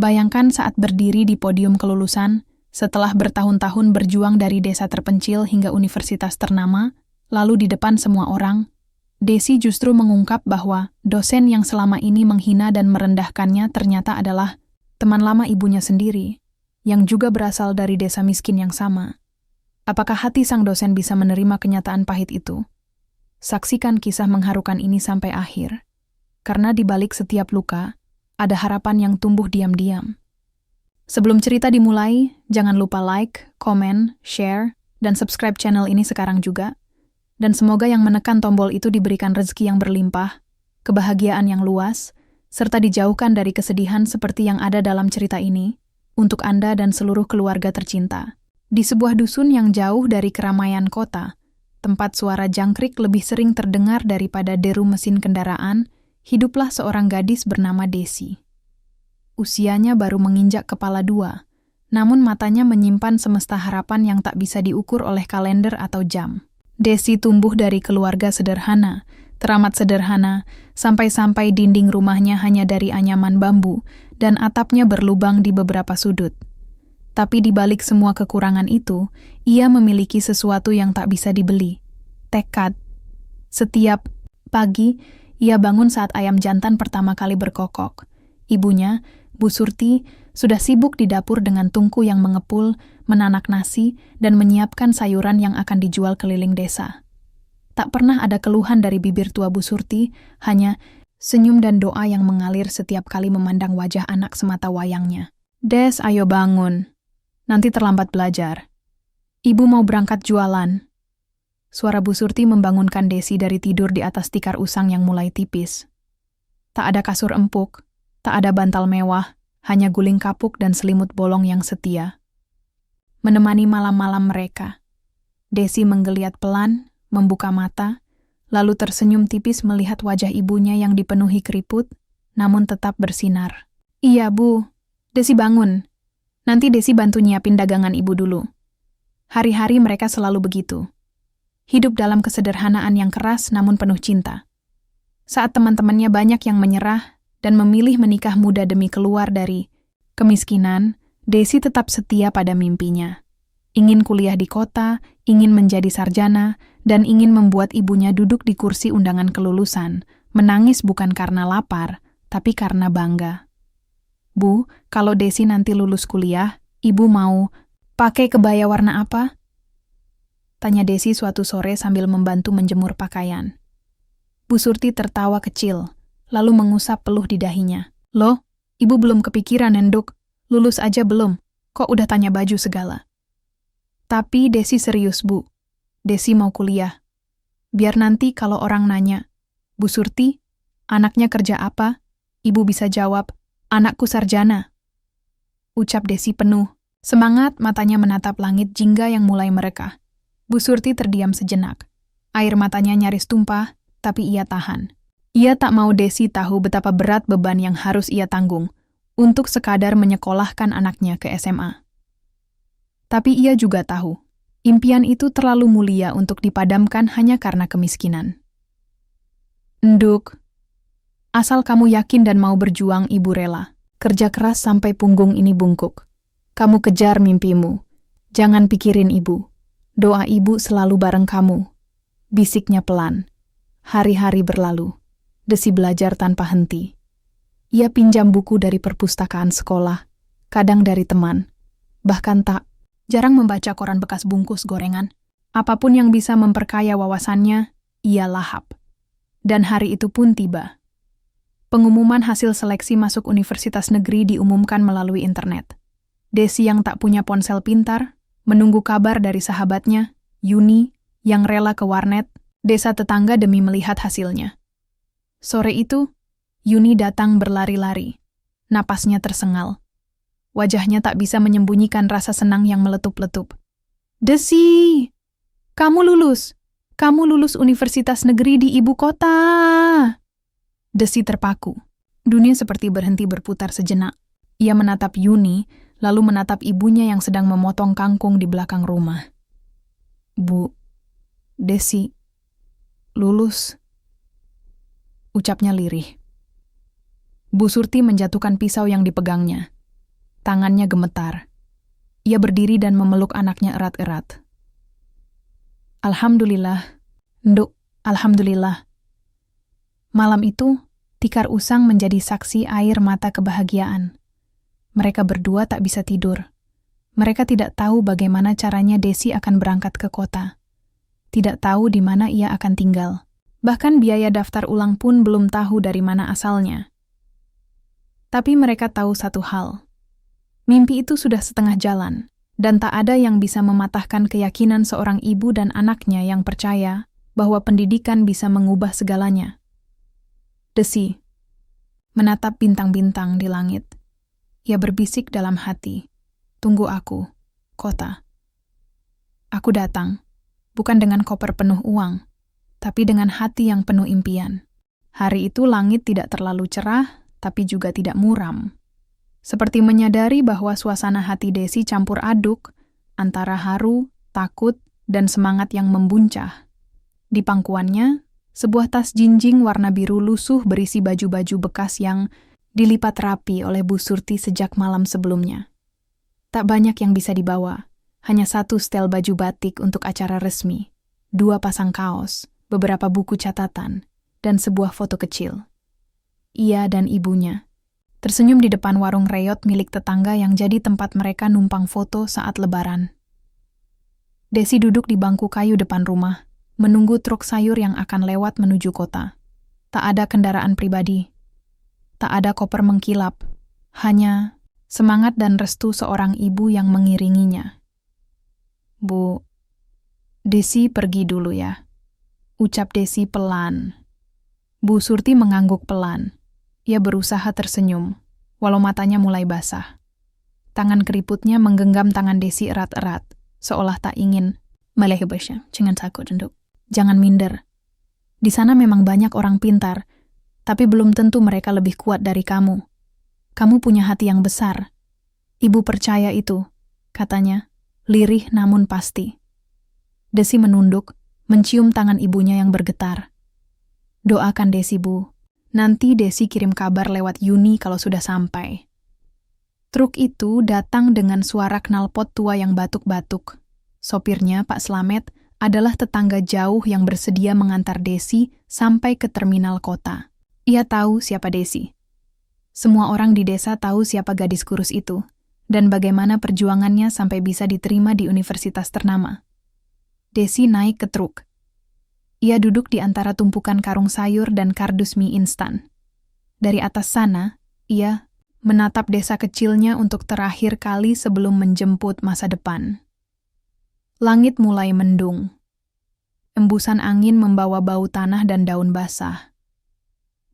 Bayangkan saat berdiri di podium kelulusan, setelah bertahun-tahun berjuang dari desa terpencil hingga universitas ternama, lalu di depan semua orang, Desi justru mengungkap bahwa dosen yang selama ini menghina dan merendahkannya ternyata adalah teman lama ibunya sendiri, yang juga berasal dari desa miskin yang sama. Apakah hati sang dosen bisa menerima kenyataan pahit itu? Saksikan kisah mengharukan ini sampai akhir. Karena di balik setiap luka, ada harapan yang tumbuh diam-diam. Sebelum cerita dimulai, jangan lupa like, komen, share, dan subscribe channel ini sekarang juga. Dan semoga yang menekan tombol itu diberikan rezeki yang berlimpah, kebahagiaan yang luas, serta dijauhkan dari kesedihan seperti yang ada dalam cerita ini, untuk Anda dan seluruh keluarga tercinta. Di sebuah dusun yang jauh dari keramaian kota, tempat suara jangkrik lebih sering terdengar daripada deru mesin kendaraan, hiduplah seorang gadis bernama Desi. Usianya baru menginjak kepala 2, namun matanya menyimpan semesta harapan yang tak bisa diukur oleh kalender atau jam. Desi tumbuh dari keluarga sederhana, teramat sederhana, sampai-sampai dinding rumahnya hanya dari anyaman bambu dan atapnya berlubang di beberapa sudut. Tapi di balik semua kekurangan itu, ia memiliki sesuatu yang tak bisa dibeli. Tekad. Setiap pagi, ia bangun saat ayam jantan pertama kali berkokok. Ibunya, Bu Surti, sudah sibuk di dapur dengan tungku yang mengepul, menanak nasi, dan menyiapkan sayuran yang akan dijual keliling desa. Tak pernah ada keluhan dari bibir tua Bu Surti, hanya senyum dan doa yang mengalir setiap kali memandang wajah anak semata wayangnya. Des, ayo bangun. Nanti terlambat belajar. Ibu mau berangkat jualan. Suara Bu Surti membangunkan Desi dari tidur di atas tikar usang yang mulai tipis. Tak ada kasur empuk, tak ada bantal mewah, hanya guling kapuk dan selimut bolong yang setia. Menemani malam-malam mereka, Desi menggeliat pelan, membuka mata, lalu tersenyum tipis melihat wajah ibunya yang dipenuhi keriput, namun tetap bersinar. Iya, Bu. Desi bangun. Nanti Desi bantu nyiapin dagangan ibu dulu. Hari-hari mereka selalu begitu. Hidup dalam kesederhanaan yang keras namun penuh cinta. Saat teman-temannya banyak yang menyerah dan memilih menikah muda demi keluar dari kemiskinan, Desi tetap setia pada mimpinya. Ingin kuliah di kota, ingin menjadi sarjana, dan ingin membuat ibunya duduk di kursi undangan kelulusan, menangis bukan karena lapar, tapi karena bangga. Bu, kalau Desi nanti lulus kuliah, ibu mau pakai kebaya warna apa? Tanya Desi suatu sore sambil membantu menjemur pakaian. Bu Surti tertawa kecil, lalu mengusap peluh di dahinya. Loh, ibu belum kepikiran, Enduk. Lulus aja belum, kok udah tanya baju segala. Tapi Desi serius, Bu. Desi mau kuliah. Biar nanti kalau orang nanya, Bu Surti, anaknya kerja apa? Ibu bisa jawab, anakku sarjana. Ucap Desi penuh. Semangat matanya menatap langit jingga yang mulai mereka. Bu Surti terdiam sejenak. Air matanya nyaris tumpah, tapi ia tahan. Ia tak mau Desi tahu betapa berat beban yang harus ia tanggung untuk sekadar menyekolahkan anaknya ke SMA. Tapi ia juga tahu, impian itu terlalu mulia untuk dipadamkan hanya karena kemiskinan. Enduk, asal kamu yakin dan mau berjuang, ibu rela. Kerja keras sampai punggung ini bungkuk. Kamu kejar mimpimu. Jangan pikirin ibu. Doa ibu selalu bareng kamu. Bisiknya pelan. Hari-hari berlalu. Desi belajar tanpa henti. Ia pinjam buku dari perpustakaan sekolah, kadang dari teman. Bahkan jarang membaca koran bekas bungkus gorengan. Apapun yang bisa memperkaya wawasannya, ia lahap. Dan hari itu pun tiba. Pengumuman hasil seleksi masuk universitas negeri diumumkan melalui internet. Desi yang tak punya ponsel pintar, menunggu kabar dari sahabatnya, Yuni, yang rela ke warnet, desa tetangga demi melihat hasilnya. Sore itu, Yuni datang berlari-lari. Napasnya tersengal. Wajahnya tak bisa menyembunyikan rasa senang yang meletup-letup. Desi, kamu lulus. Kamu lulus universitas negeri di ibu kota. Desi terpaku. Dunia seperti berhenti berputar sejenak. Ia menatap Yuni, lalu menatap ibunya yang sedang memotong kangkung di belakang rumah. Bu, Desi, lulus. Ucapnya lirih. Bu Surti menjatuhkan pisau yang dipegangnya. Tangannya gemetar. Ia berdiri dan memeluk anaknya erat-erat. Alhamdulillah, Nduk, alhamdulillah. Malam itu, tikar usang menjadi saksi air mata kebahagiaan. Mereka berdua tak bisa tidur. Mereka tidak tahu bagaimana caranya Desi akan berangkat ke kota. Tidak tahu di mana ia akan tinggal. Bahkan biaya daftar ulang pun belum tahu dari mana asalnya. Tapi mereka tahu satu hal. Mimpi itu sudah setengah jalan, dan tak ada yang bisa mematahkan keyakinan seorang ibu dan anaknya yang percaya bahwa pendidikan bisa mengubah segalanya. Desi menatap bintang-bintang di langit. Ia berbisik dalam hati, "Tunggu aku, kota." Aku datang, bukan dengan koper penuh uang, tapi dengan hati yang penuh impian. Hari itu langit tidak terlalu cerah, tapi juga tidak muram. Seperti menyadari bahwa suasana hati Desi campur aduk antara haru, takut, dan semangat yang membuncah. Di pangkuannya, sebuah tas jinjing warna biru lusuh berisi baju-baju bekas yang dilipat rapi oleh Bu Surti sejak malam sebelumnya. Tak banyak yang bisa dibawa, hanya satu setel baju batik untuk acara resmi, 2 pasang kaos, beberapa buku catatan, dan sebuah foto kecil. Ia dan ibunya tersenyum di depan warung reyot milik tetangga yang jadi tempat mereka numpang foto saat lebaran. Desi duduk di bangku kayu depan rumah, menunggu truk sayur yang akan lewat menuju kota. Tak ada kendaraan pribadi. Tak ada koper mengkilap. Hanya semangat dan restu seorang ibu yang mengiringinya. "Bu, Desi pergi dulu ya," ucap Desi pelan. Bu Surti mengangguk pelan. Ia berusaha tersenyum, walau matanya mulai basah. Tangan keriputnya menggenggam tangan Desi erat-erat, seolah tak ingin. "Malahibasya, jangan takut, Nduk. Jangan minder. Di sana memang banyak orang pintar, tapi belum tentu mereka lebih kuat dari kamu. Kamu punya hati yang besar. Ibu percaya itu," katanya, lirih namun pasti. Desi menunduk, mencium tangan ibunya yang bergetar. "Doakan Desi, Bu. Nanti Desi kirim kabar lewat Yuni kalau sudah sampai." Truk itu datang dengan suara knalpot tua yang batuk-batuk. Sopirnya, Pak Slamet, adalah tetangga jauh yang bersedia mengantar Desi sampai ke terminal kota. Ia tahu siapa Desi. Semua orang di desa tahu siapa gadis kurus itu, dan bagaimana perjuangannya sampai bisa diterima di universitas ternama. Desi naik ke truk. Ia duduk di antara tumpukan karung sayur dan kardus mie instan. Dari atas sana, ia menatap desa kecilnya untuk terakhir kali sebelum menjemput masa depan. Langit mulai mendung. Embusan angin membawa bau tanah dan daun basah.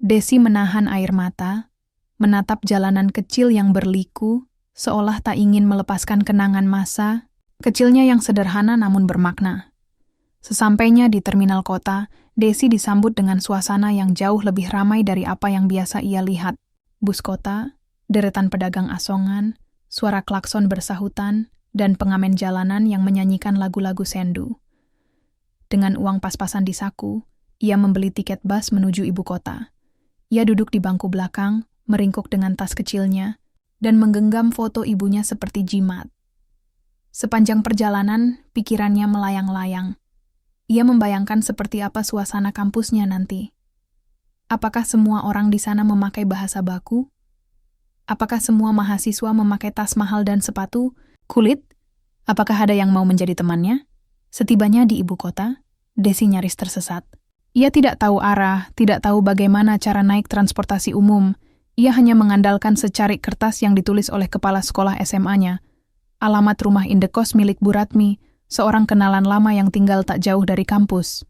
Desi menahan air mata, menatap jalanan kecil yang berliku, seolah tak ingin melepaskan kenangan masa, kecilnya yang sederhana namun bermakna. Sesampainya di terminal kota, Desi disambut dengan suasana yang jauh lebih ramai dari apa yang biasa ia lihat. Bus kota, deretan pedagang asongan, suara klakson bersahutan, dan pengamen jalanan yang menyanyikan lagu-lagu sendu. Dengan uang pas-pasan di saku, ia membeli tiket bus menuju ibu kota. Ia duduk di bangku belakang, meringkuk dengan tas kecilnya, dan menggenggam foto ibunya seperti jimat. Sepanjang perjalanan, pikirannya melayang-layang. Ia membayangkan seperti apa suasana kampusnya nanti. Apakah semua orang di sana memakai bahasa baku? Apakah semua mahasiswa memakai tas mahal dan sepatu kulit? Apakah ada yang mau menjadi temannya? Setibanya di ibu kota, Desi nyaris tersesat. Ia tidak tahu arah, tidak tahu bagaimana cara naik transportasi umum. Ia hanya mengandalkan secarik kertas yang ditulis oleh kepala sekolah SMA-nya. Alamat rumah indekos milik Bu Ratmi, seorang kenalan lama yang tinggal tak jauh dari kampus.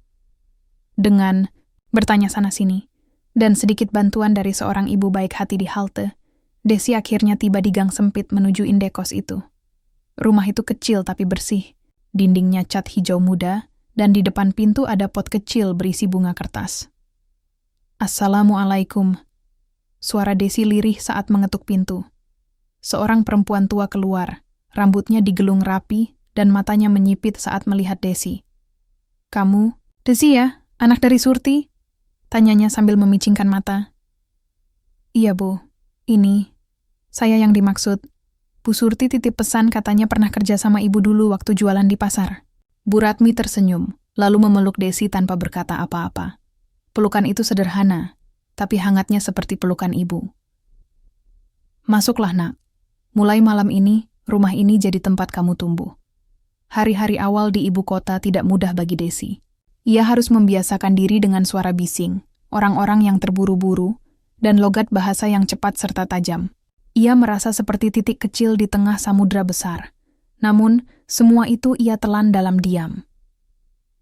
Dengan bertanya sana-sini, dan sedikit bantuan dari seorang ibu baik hati di halte, Desi akhirnya tiba di gang sempit menuju indekos itu. Rumah itu kecil tapi bersih, dindingnya cat hijau muda, dan di depan pintu ada pot kecil berisi bunga kertas. "Assalamualaikum." Suara Desi lirih saat mengetuk pintu. Seorang perempuan tua keluar, rambutnya digelung rapi, dan matanya menyipit saat melihat Desi. "Kamu, Desi ya, anak dari Surti?" tanyanya sambil memicingkan mata. "Iya, Bu. Ini, saya yang dimaksud." Bu Surti titip pesan katanya pernah kerja sama ibu dulu waktu jualan di pasar. Bu Ratmi tersenyum, lalu memeluk Desi tanpa berkata apa-apa. Pelukan itu sederhana, tapi hangatnya seperti pelukan ibu. Masuklah nak. Mulai malam ini, rumah ini jadi tempat kamu tumbuh. Hari-hari awal di ibu kota tidak mudah bagi Desi. Ia harus membiasakan diri dengan suara bising, orang-orang yang terburu-buru, dan logat bahasa yang cepat serta tajam. Ia merasa seperti titik kecil di tengah samudra besar. Namun, semua itu ia telan dalam diam.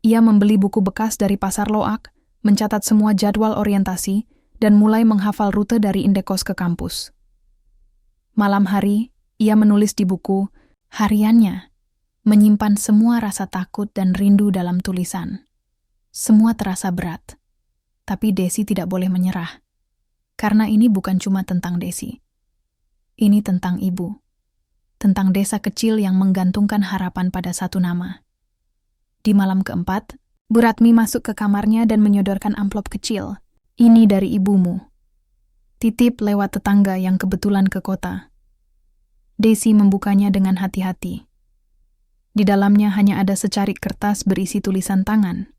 Ia membeli buku bekas dari pasar Loak, mencatat semua jadwal orientasi, dan mulai menghafal rute dari Indekos ke kampus. Malam hari, ia menulis di buku hariannya, menyimpan semua rasa takut dan rindu dalam tulisan. Semua terasa berat, tapi Desi tidak boleh menyerah. Karena ini bukan cuma tentang Desi. Ini tentang ibu. Tentang desa kecil yang menggantungkan harapan pada satu nama. Di malam keempat, Bu Ratmi masuk ke kamarnya dan menyodorkan amplop kecil. Ini dari ibumu. Titip lewat tetangga yang kebetulan ke kota. Desi membukanya dengan hati-hati. Di dalamnya hanya ada secarik kertas berisi tulisan tangan.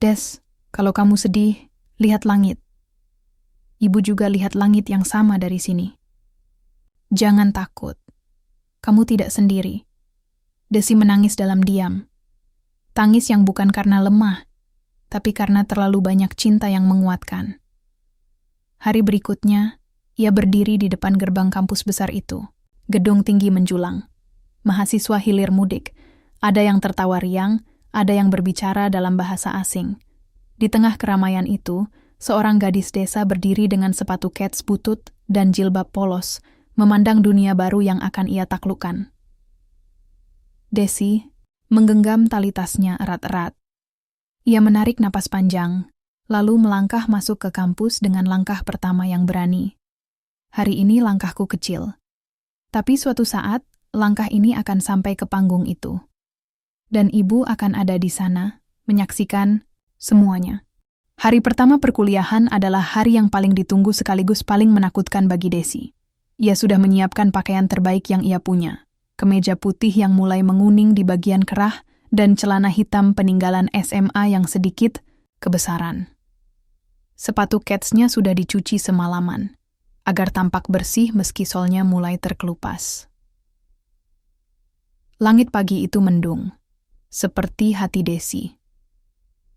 Des, kalau kamu sedih, lihat langit. Ibu juga lihat langit yang sama dari sini. Jangan takut. Kamu tidak sendiri. Desi menangis dalam diam. Tangis yang bukan karena lemah, tapi karena terlalu banyak cinta yang menguatkan. Hari berikutnya, ia berdiri di depan gerbang kampus besar itu. Gedung tinggi menjulang. Mahasiswa hilir mudik. Ada yang tertawa riang, ada yang berbicara dalam bahasa asing. Di tengah keramaian itu, seorang gadis desa berdiri dengan sepatu kets butut dan jilbab polos, memandang dunia baru yang akan ia taklukkan. Desi menggenggam tali tasnya erat-erat. Ia menarik napas panjang, lalu melangkah masuk ke kampus dengan langkah pertama yang berani. Hari ini langkahku kecil. Tapi suatu saat, langkah ini akan sampai ke panggung itu. Dan ibu akan ada di sana, menyaksikan semuanya. Hari pertama perkuliahan adalah hari yang paling ditunggu sekaligus paling menakutkan bagi Desi. Ia sudah menyiapkan pakaian terbaik yang ia punya. Kemeja putih yang mulai menguning di bagian kerah dan celana hitam peninggalan SMA yang sedikit kebesaran. Sepatu ketsnya sudah dicuci semalaman, agar tampak bersih meski solnya mulai terkelupas. Langit pagi itu mendung, seperti hati Desi.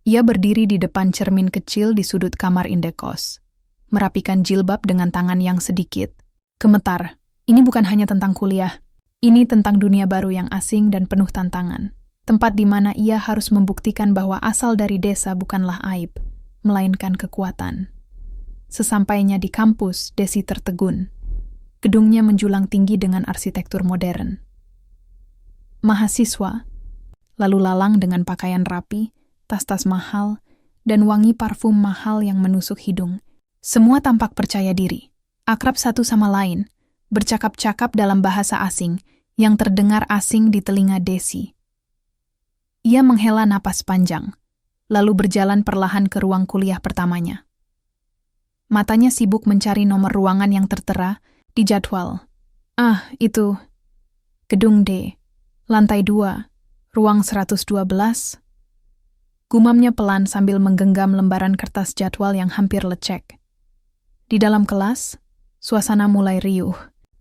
Ia berdiri di depan cermin kecil di sudut kamar Indekos, merapikan jilbab dengan tangan yang sedikit. Gemetar, ini bukan hanya tentang kuliah, ini tentang dunia baru yang asing dan penuh tantangan. Tempat di mana ia harus membuktikan bahwa asal dari desa bukanlah aib, melainkan kekuatan. Sesampainya di kampus, Desi tertegun. Gedungnya menjulang tinggi dengan arsitektur modern. Mahasiswa, lalu lalang dengan pakaian rapi, tas-tas mahal, dan wangi parfum mahal yang menusuk hidung. Semua tampak percaya diri. Akrab satu sama lain, bercakap-cakap dalam bahasa asing yang terdengar asing di telinga Desi. Ia menghela napas panjang, lalu berjalan perlahan ke ruang kuliah pertamanya. Matanya sibuk mencari nomor ruangan yang tertera di jadwal. Itu. Gedung D, lantai 2, ruang 112. Gumamnya pelan sambil menggenggam lembaran kertas jadwal yang hampir lecek. Di dalam kelas, suasana mulai riuh.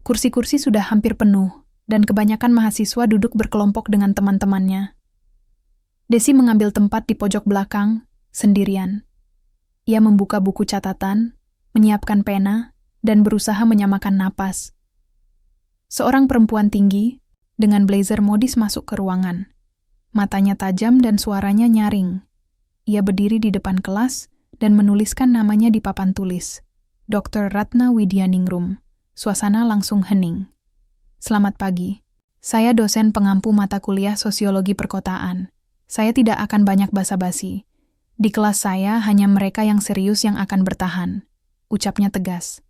Kursi-kursi sudah hampir penuh, dan kebanyakan mahasiswa duduk berkelompok dengan teman-temannya. Desi mengambil tempat di pojok belakang, sendirian. Ia membuka buku catatan, menyiapkan pena, dan berusaha menyamakan napas. Seorang perempuan tinggi, dengan blazer modis masuk ke ruangan. Matanya tajam dan suaranya nyaring. Ia berdiri di depan kelas dan menuliskan namanya di papan tulis. Dr. Ratna Widyaningrum. Suasana langsung hening. Selamat pagi. Saya dosen pengampu mata kuliah Sosiologi Perkotaan. Saya tidak akan banyak basa-basi. Di kelas saya hanya mereka yang serius yang akan bertahan. Ucapnya tegas.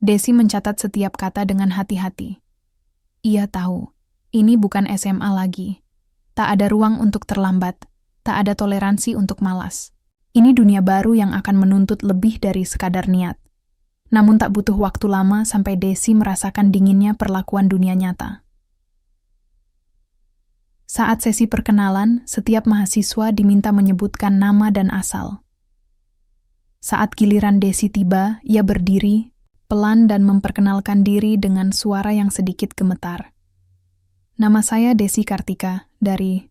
Desi mencatat setiap kata dengan hati-hati. Ia tahu, ini bukan SMA lagi. Tak ada ruang untuk terlambat. Tak ada toleransi untuk malas. Ini dunia baru yang akan menuntut lebih dari sekadar niat. Namun tak butuh waktu lama sampai Desi merasakan dinginnya perlakuan dunia nyata. Saat sesi perkenalan, setiap mahasiswa diminta menyebutkan nama dan asal. Saat giliran Desi tiba, ia berdiri, pelan dan memperkenalkan diri dengan suara yang sedikit gemetar. Nama saya Desi Kartika, dari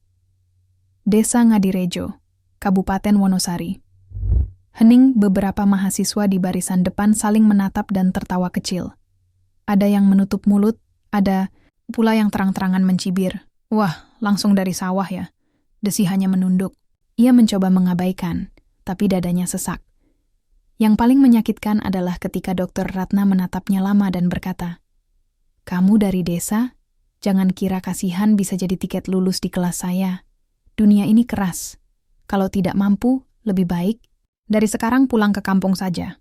Desa Ngadirejo, Kabupaten Wonosari. Hening, beberapa mahasiswa di barisan depan saling menatap dan tertawa kecil. Ada yang menutup mulut, ada pula yang terang-terangan mencibir. Wah, langsung dari sawah ya. Desi hanya menunduk. Ia mencoba mengabaikan, tapi dadanya sesak. Yang paling menyakitkan adalah ketika Dr. Ratna menatapnya lama dan berkata, "Kamu dari desa? Jangan kira kasihan bisa jadi tiket lulus di kelas saya. Dunia ini keras. Kalau tidak mampu, lebih baik dari sekarang pulang ke kampung saja."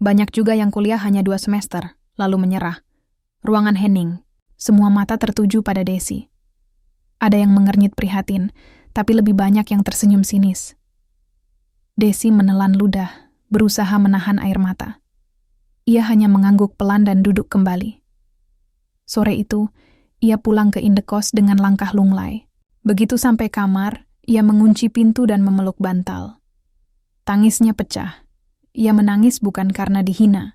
Banyak juga yang kuliah hanya 2 semester, lalu menyerah. Ruangan hening. Semua mata tertuju pada Desi. Ada yang mengernyit prihatin, tapi lebih banyak yang tersenyum sinis. Desi menelan ludah, berusaha menahan air mata. Ia hanya mengangguk pelan dan duduk kembali. Sore itu, ia pulang ke indekos dengan langkah lunglai. Begitu sampai kamar, ia mengunci pintu dan memeluk bantal. Tangisnya pecah. Ia menangis bukan karena dihina,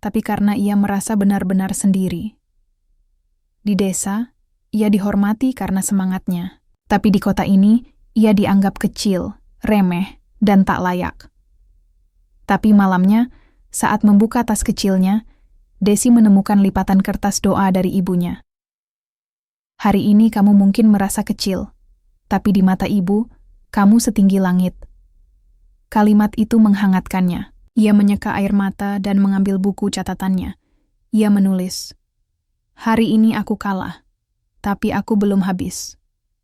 tapi karena ia merasa benar-benar sendiri. Di desa, ia dihormati karena semangatnya, tapi di kota ini, ia dianggap kecil, remeh, dan tak layak. Tapi malamnya, saat membuka tas kecilnya, Desi menemukan lipatan kertas doa dari ibunya. "Hari ini kamu mungkin merasa kecil, tapi di mata ibu, kamu setinggi langit." Kalimat itu menghangatkannya. Ia menyeka air mata dan mengambil buku catatannya. Ia menulis, "Hari ini aku kalah, tapi aku belum habis.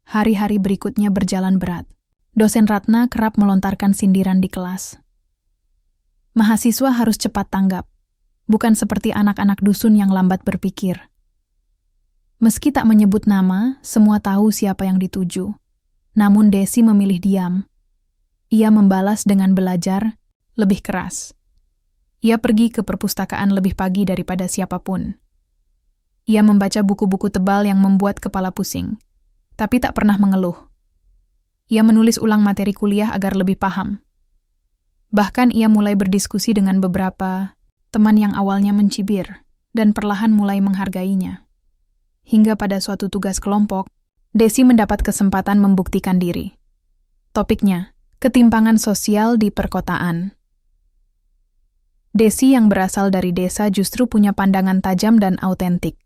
Hari-hari berikutnya berjalan berat." Dosen Ratna kerap melontarkan sindiran di kelas. Mahasiswa harus cepat tanggap, bukan seperti anak-anak dusun yang lambat berpikir. Meski tak menyebut nama, semua tahu siapa yang dituju. Namun Desi memilih diam. Ia membalas dengan belajar lebih keras. Ia pergi ke perpustakaan lebih pagi daripada siapapun. Ia membaca buku-buku tebal yang membuat kepala pusing, tapi tak pernah mengeluh. Ia menulis ulang materi kuliah agar lebih paham. Bahkan ia mulai berdiskusi dengan beberapa teman yang awalnya mencibir dan perlahan mulai menghargainya. Hingga pada suatu tugas kelompok, Desi mendapat kesempatan membuktikan diri. Topiknya, ketimpangan sosial di perkotaan. Desi yang berasal dari desa justru punya pandangan tajam dan autentik.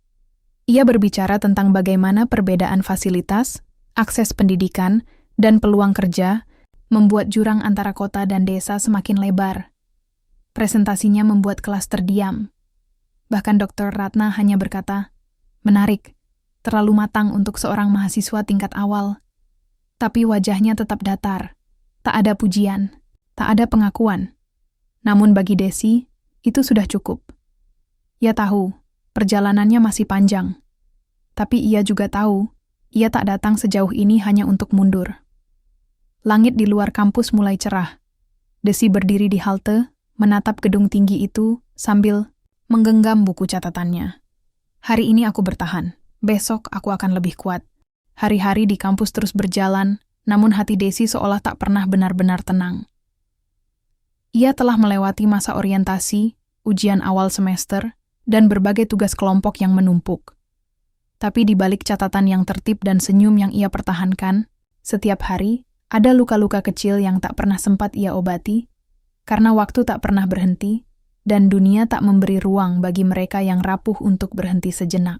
Ia berbicara tentang bagaimana perbedaan fasilitas, akses pendidikan, dan peluang kerja membuat jurang antara kota dan desa semakin lebar. Presentasinya membuat kelas terdiam. Bahkan Dr. Ratna hanya berkata, "Menarik, terlalu matang untuk seorang mahasiswa tingkat awal." Tapi wajahnya tetap datar. Tak ada pujian, tak ada pengakuan. Namun bagi Desi, itu sudah cukup. Ia tahu, perjalanannya masih panjang. Tapi ia juga tahu, ia tak datang sejauh ini hanya untuk mundur. Langit di luar kampus mulai cerah. Desi berdiri di halte, menatap gedung tinggi itu sambil menggenggam buku catatannya. "Hari ini aku bertahan, besok aku akan lebih kuat." Hari-hari di kampus terus berjalan, namun hati Desi seolah tak pernah benar-benar tenang. Ia telah melewati masa orientasi, ujian awal semester, dan berbagai tugas kelompok yang menumpuk. Tapi di balik catatan yang tertib dan senyum yang ia pertahankan, setiap hari ada luka-luka kecil yang tak pernah sempat ia obati, karena waktu tak pernah berhenti, dan dunia tak memberi ruang bagi mereka yang rapuh untuk berhenti sejenak.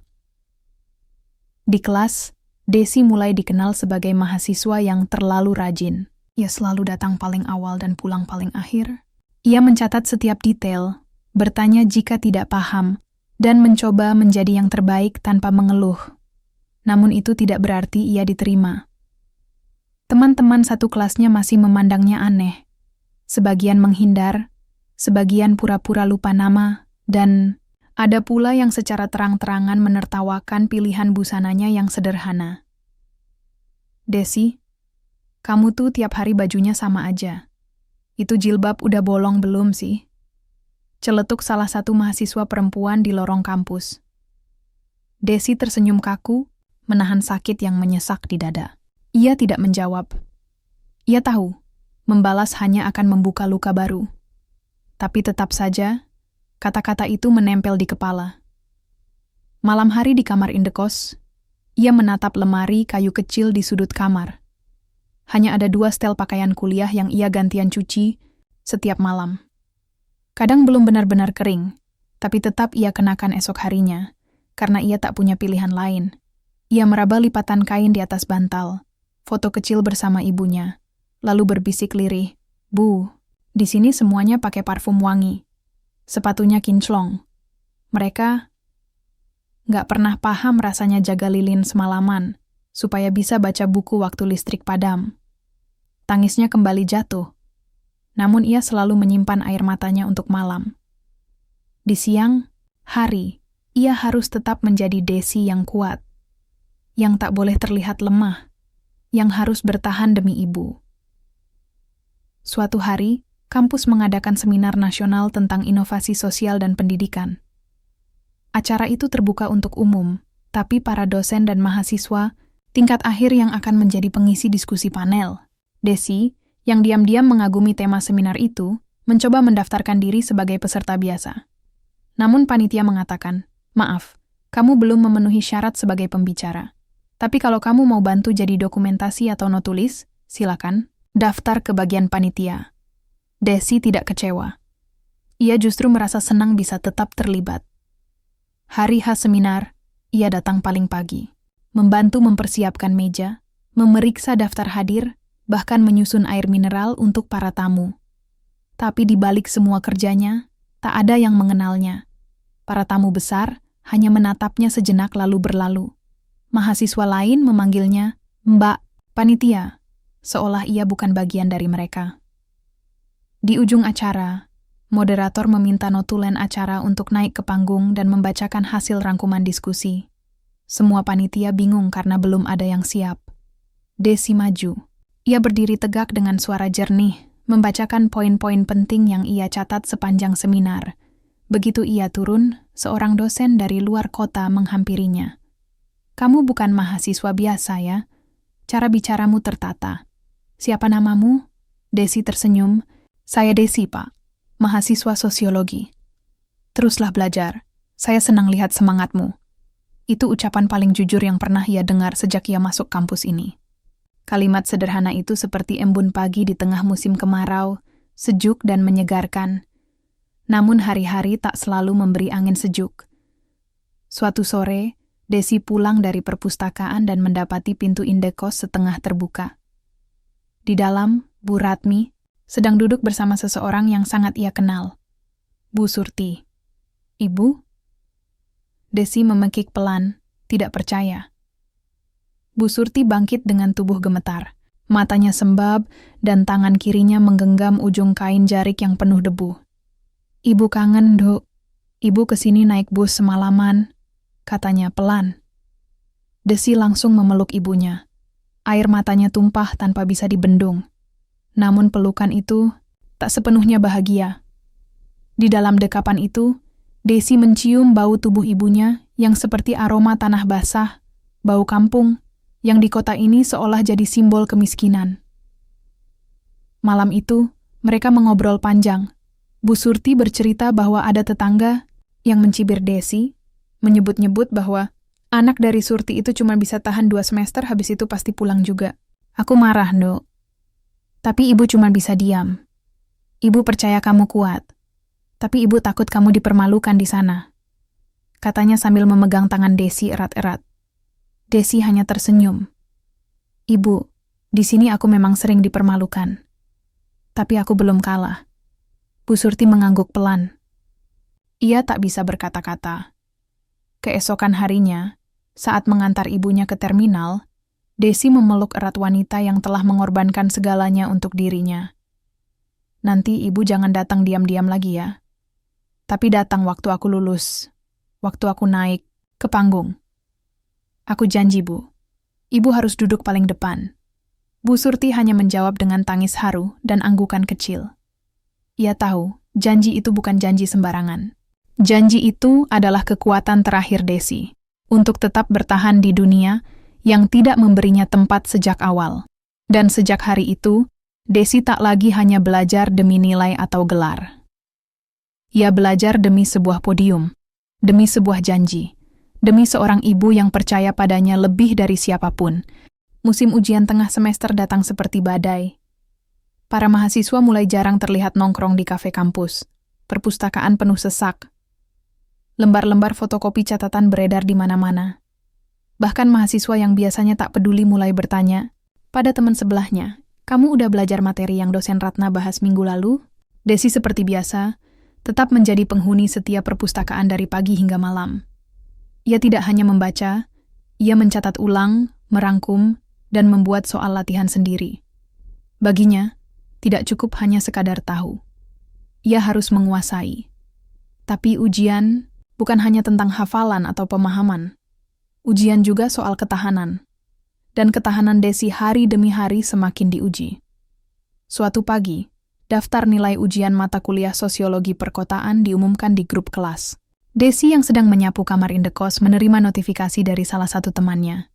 Di kelas, Desi mulai dikenal sebagai mahasiswa yang terlalu rajin. Ia selalu datang paling awal dan pulang paling akhir. Ia mencatat setiap detail, bertanya jika tidak paham, dan mencoba menjadi yang terbaik tanpa mengeluh. Namun itu tidak berarti ia diterima. Teman-teman satu kelasnya masih memandangnya aneh. Sebagian menghindar, sebagian pura-pura lupa nama, dan ada pula yang secara terang-terangan menertawakan pilihan busananya yang sederhana. "Desi, kamu tuh tiap hari bajunya sama aja. Itu jilbab udah bolong belum sih?" Celetuk salah satu mahasiswa perempuan di lorong kampus. Desi tersenyum kaku, menahan sakit yang menyesak di dada. Ia tidak menjawab. Ia tahu, membalas hanya akan membuka luka baru. Tapi tetap saja, kata-kata itu menempel di kepala. Malam hari di kamar indekos, ia menatap lemari kayu kecil di sudut kamar. Hanya ada 2 setel pakaian kuliah yang ia gantian cuci setiap malam. Kadang belum benar-benar kering, tapi tetap ia kenakan esok harinya, karena ia tak punya pilihan lain. Ia meraba lipatan kain di atas bantal, foto kecil bersama ibunya, lalu berbisik lirih, "Bu, di sini semuanya pakai parfum wangi. Sepatunya kinclong. Mereka nggak pernah paham rasanya jaga lilin semalaman, supaya bisa baca buku waktu listrik padam." Tangisnya kembali jatuh, namun ia selalu menyimpan air matanya untuk malam. Di siang, hari, ia harus tetap menjadi Desi yang kuat, yang tak boleh terlihat lemah, yang harus bertahan demi ibu. Suatu hari, kampus mengadakan seminar nasional tentang inovasi sosial dan pendidikan. Acara itu terbuka untuk umum, tapi para dosen dan mahasiswa tingkat akhir yang akan menjadi pengisi diskusi panel. Desi, yang diam-diam mengagumi tema seminar itu, mencoba mendaftarkan diri sebagai peserta biasa. Namun panitia mengatakan, "Maaf, kamu belum memenuhi syarat sebagai pembicara. Tapi kalau kamu mau bantu jadi dokumentasi atau notulis, silakan, daftar ke bagian panitia." Desi tidak kecewa. Ia justru merasa senang bisa tetap terlibat. Hari H seminar, ia datang paling pagi, membantu mempersiapkan meja, memeriksa daftar hadir, bahkan menyusun air mineral untuk para tamu. Tapi di balik semua kerjanya, tak ada yang mengenalnya. Para tamu besar hanya menatapnya sejenak lalu berlalu. Mahasiswa lain memanggilnya Mbak Panitia, seolah ia bukan bagian dari mereka. Di ujung acara, moderator meminta notulen acara untuk naik ke panggung dan membacakan hasil rangkuman diskusi. Semua panitia bingung karena belum ada yang siap. Desi maju. Ia berdiri tegak dengan suara jernih, membacakan poin-poin penting yang ia catat sepanjang seminar. Begitu ia turun, seorang dosen dari luar kota menghampirinya. "Kamu bukan mahasiswa biasa ya? Cara bicaramu tertata. Siapa namamu?" Desi tersenyum. "Saya Desi, Pak. Mahasiswa sosiologi." "Teruslah belajar. Saya senang lihat semangatmu." Itu ucapan paling jujur yang pernah ia dengar sejak ia masuk kampus ini. Kalimat sederhana itu seperti embun pagi di tengah musim kemarau, sejuk dan menyegarkan. Namun hari-hari tak selalu memberi angin sejuk. Suatu sore, Desi pulang dari perpustakaan dan mendapati pintu indekos setengah terbuka. Di dalam, Bu Ratmi sedang duduk bersama seseorang yang sangat ia kenal. Bu Surti. "Ibu?" Desi memekik pelan, tidak percaya. Bu Surti bangkit dengan tubuh gemetar. Matanya sembab dan tangan kirinya menggenggam ujung kain jarik yang penuh debu. "Ibu kangen, Dok. Ibu kesini naik bus semalaman," katanya pelan. Desi langsung memeluk ibunya. Air matanya tumpah tanpa bisa dibendung. Namun pelukan itu tak sepenuhnya bahagia. Di dalam dekapan itu, Desi mencium bau tubuh ibunya yang seperti aroma tanah basah, bau kampung, yang di kota ini seolah jadi simbol kemiskinan. Malam itu, mereka mengobrol panjang. Bu Surti bercerita bahwa ada tetangga yang mencibir Desi, menyebut-nyebut bahwa anak dari Surti itu cuma bisa tahan 2 semester, habis itu pasti pulang juga. "Aku marah, Dok. Tapi ibu cuma bisa diam. Ibu percaya kamu kuat. Tapi ibu takut kamu dipermalukan di sana," katanya sambil memegang tangan Desi erat-erat. Desi hanya tersenyum. "Ibu, di sini aku memang sering dipermalukan. Tapi aku belum kalah." Bu Surti mengangguk pelan. Ia tak bisa berkata-kata. Keesokan harinya, saat mengantar ibunya ke terminal, Desi memeluk erat wanita yang telah mengorbankan segalanya untuk dirinya. "Nanti ibu jangan datang diam-diam lagi ya. Tapi datang waktu aku lulus, waktu aku naik ke panggung. Aku janji, Bu. Ibu harus duduk paling depan." Bu Surti hanya menjawab dengan tangis haru dan anggukan kecil. Ia tahu, Janji itu bukan janji sembarangan. Janji itu adalah kekuatan terakhir Desi untuk tetap bertahan di dunia yang tidak memberinya tempat sejak awal. Dan sejak hari itu, Desi tak lagi hanya belajar demi nilai atau gelar. Ia belajar demi sebuah podium, demi sebuah janji, demi seorang ibu yang percaya padanya lebih dari siapapun. Musim ujian tengah semester datang seperti badai. Para mahasiswa mulai jarang terlihat nongkrong di kafe kampus. Perpustakaan penuh sesak. Lembar-lembar fotokopi catatan beredar di mana-mana. Bahkan mahasiswa yang biasanya tak peduli mulai bertanya pada teman sebelahnya, "Kamu udah belajar materi yang dosen Ratna bahas minggu lalu?" Desi seperti biasa, tetap menjadi penghuni setiap perpustakaan dari pagi hingga malam. Ia tidak hanya membaca, ia mencatat ulang, merangkum, dan membuat soal latihan sendiri. Baginya, tidak cukup hanya sekadar tahu. Ia harus menguasai. Tapi ujian bukan hanya tentang hafalan atau pemahaman. Ujian juga soal ketahanan. Dan ketahanan Desi hari demi hari semakin diuji. Suatu pagi, daftar nilai ujian mata kuliah sosiologi perkotaan diumumkan di grup kelas. Desi yang sedang menyapu kamar indekos menerima notifikasi dari salah satu temannya.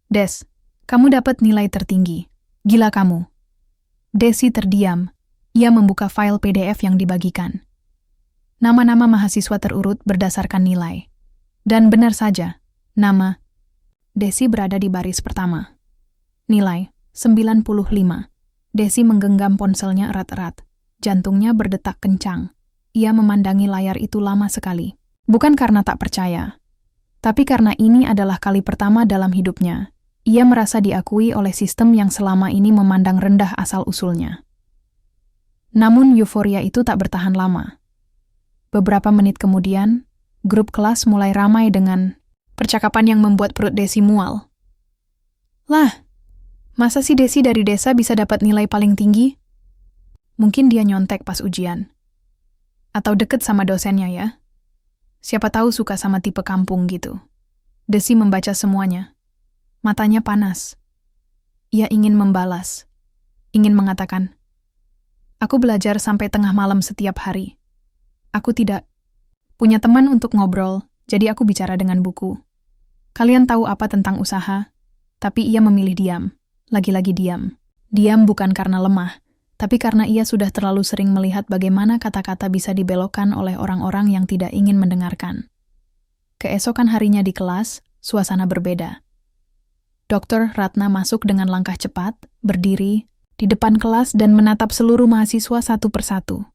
"Des, kamu dapat nilai tertinggi. Gila kamu." Desi terdiam. Ia membuka file PDF yang dibagikan. Nama-nama mahasiswa terurut berdasarkan nilai. Dan benar saja, nama Desi berada di baris pertama. Nilai 95. Desi menggenggam ponselnya erat-erat. Jantungnya berdetak kencang. Ia memandangi layar itu lama sekali. Bukan karena tak percaya, tapi karena ini adalah kali pertama dalam hidupnya. Ia merasa diakui oleh sistem yang selama ini memandang rendah asal-usulnya. Namun euforia itu tak bertahan lama. Beberapa menit kemudian, grup kelas mulai ramai dengan percakapan yang membuat perut Desi mual. "Lah, masa sih Desi dari desa bisa dapat nilai paling tinggi? Mungkin dia nyontek pas ujian. Atau deket sama dosennya ya. Siapa tahu suka sama tipe kampung gitu." Desi membaca semuanya. Matanya panas. Ia ingin membalas. Ingin mengatakan, "Aku belajar sampai tengah malam setiap hari. Aku tidak punya teman untuk ngobrol, jadi aku bicara dengan buku. Kalian tahu apa tentang usaha?" Tapi ia memilih diam. Lagi-lagi diam. Diam bukan karena lemah, tapi karena ia sudah terlalu sering melihat bagaimana kata-kata bisa dibelokkan oleh orang-orang yang tidak ingin mendengarkan. Keesokan harinya di kelas, suasana berbeda. Dr. Ratna masuk dengan langkah cepat, berdiri, di depan kelas dan menatap seluruh mahasiswa satu persatu.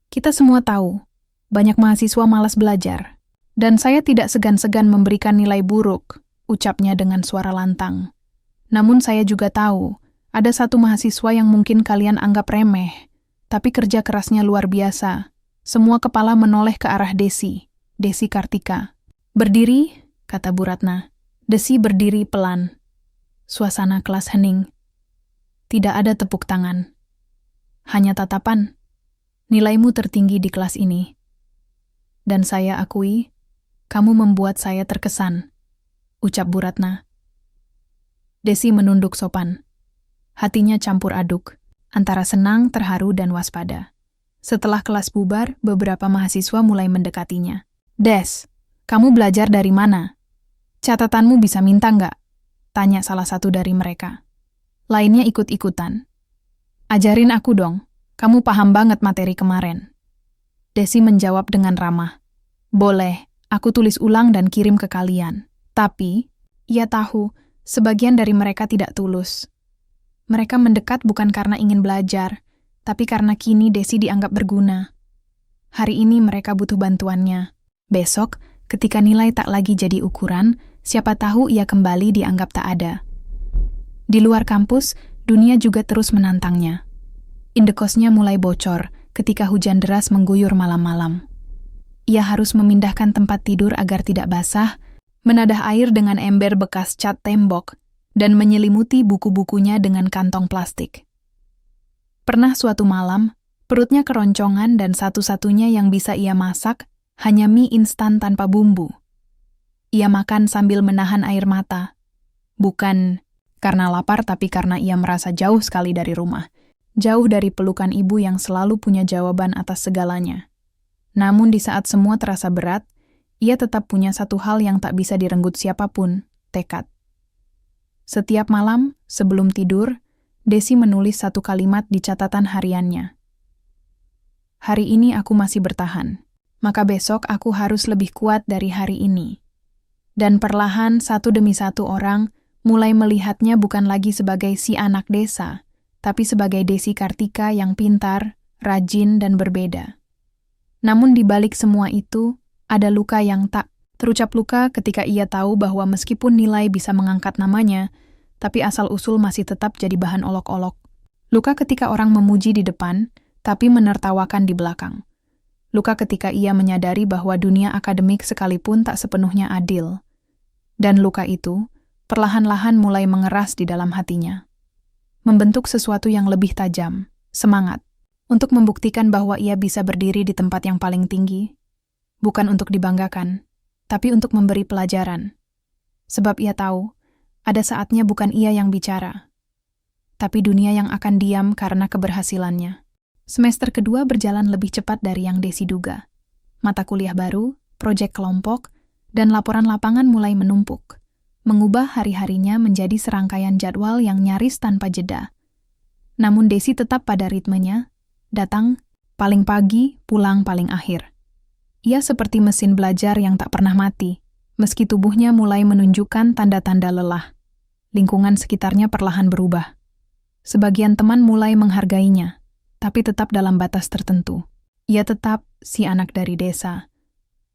"Kita semua tahu, banyak mahasiswa malas belajar, dan saya tidak segan-segan memberikan nilai buruk," ucapnya dengan suara lantang. "Namun saya juga tahu, ada satu mahasiswa yang mungkin kalian anggap remeh, tapi kerja kerasnya luar biasa." Semua kepala menoleh ke arah Desi Kartika. "Berdiri," kata Bu Ratna. Desi berdiri pelan. Suasana kelas hening. Tidak ada tepuk tangan. Hanya tatapan. "Nilaimu tertinggi di kelas ini. Dan saya akui, kamu membuat saya terkesan," ucap Bu Ratna. Desi menunduk sopan. Hatinya campur aduk, antara senang, terharu, dan waspada. Setelah kelas bubar, beberapa mahasiswa mulai mendekatinya. "Des, kamu belajar dari mana? Catatanmu bisa minta nggak?" tanya salah satu dari mereka. Lainnya ikut-ikutan. "Ajarin aku dong, kamu paham banget materi kemarin." Desi menjawab dengan ramah. "Boleh, aku tulis ulang dan kirim ke kalian." Tapi, ia tahu, sebagian dari mereka tidak tulus. Mereka mendekat bukan karena ingin belajar, tapi karena kini Desi dianggap berguna. Hari ini mereka butuh bantuannya. Besok, ketika nilai tak lagi jadi ukuran, siapa tahu ia kembali dianggap tak ada. Di luar kampus, dunia juga terus menantangnya. Indekosnya mulai bocor ketika hujan deras mengguyur malam-malam. Ia harus memindahkan tempat tidur agar tidak basah, menadah air dengan ember bekas cat tembok, dan menyelimuti buku-bukunya dengan kantong plastik. Pernah suatu malam, perutnya keroncongan dan satu-satunya yang bisa ia masak hanya mie instan tanpa bumbu. Ia makan sambil menahan air mata. Bukan karena lapar, tapi karena ia merasa jauh sekali dari rumah. jauh dari pelukan ibu yang selalu punya jawaban atas segalanya. Namun di saat semua terasa berat, ia tetap punya satu hal yang tak bisa direnggut siapapun, tekad. Setiap malam, sebelum tidur, Desi menulis satu kalimat di catatan hariannya. Hari ini aku masih bertahan, maka besok aku harus lebih kuat dari hari ini. Dan perlahan satu demi satu orang mulai melihatnya bukan lagi sebagai si anak desa, tapi sebagai Desi Kartika yang pintar, rajin, dan berbeda. Namun di balik semua itu, ada luka yang tak terucap, luka ketika ia tahu bahwa meskipun nilai bisa mengangkat namanya, tapi asal-usul masih tetap jadi bahan olok-olok. Luka ketika orang memuji di depan, tapi menertawakan di belakang. Luka ketika ia menyadari bahwa dunia akademik sekalipun tak sepenuhnya adil. Dan luka itu perlahan-lahan mulai mengeras di dalam hatinya. Membentuk sesuatu yang lebih tajam, semangat, untuk membuktikan bahwa ia bisa berdiri di tempat yang paling tinggi, bukan untuk dibanggakan, tapi untuk memberi pelajaran. Sebab ia tahu, ada saatnya bukan ia yang bicara, tapi dunia yang akan diam karena keberhasilannya. Semester kedua berjalan lebih cepat dari yang Desi duga. Mata kuliah baru, proyek kelompok, dan laporan lapangan mulai menumpuk, mengubah hari-harinya menjadi serangkaian jadwal yang nyaris tanpa jeda. Namun Desi tetap pada ritmenya, datang paling pagi, pulang paling akhir. Ia seperti mesin belajar yang tak pernah mati, meski tubuhnya mulai menunjukkan tanda-tanda lelah. Lingkungan sekitarnya perlahan berubah. Sebagian teman mulai menghargainya, tapi tetap dalam batas tertentu. Ia tetap si anak dari desa.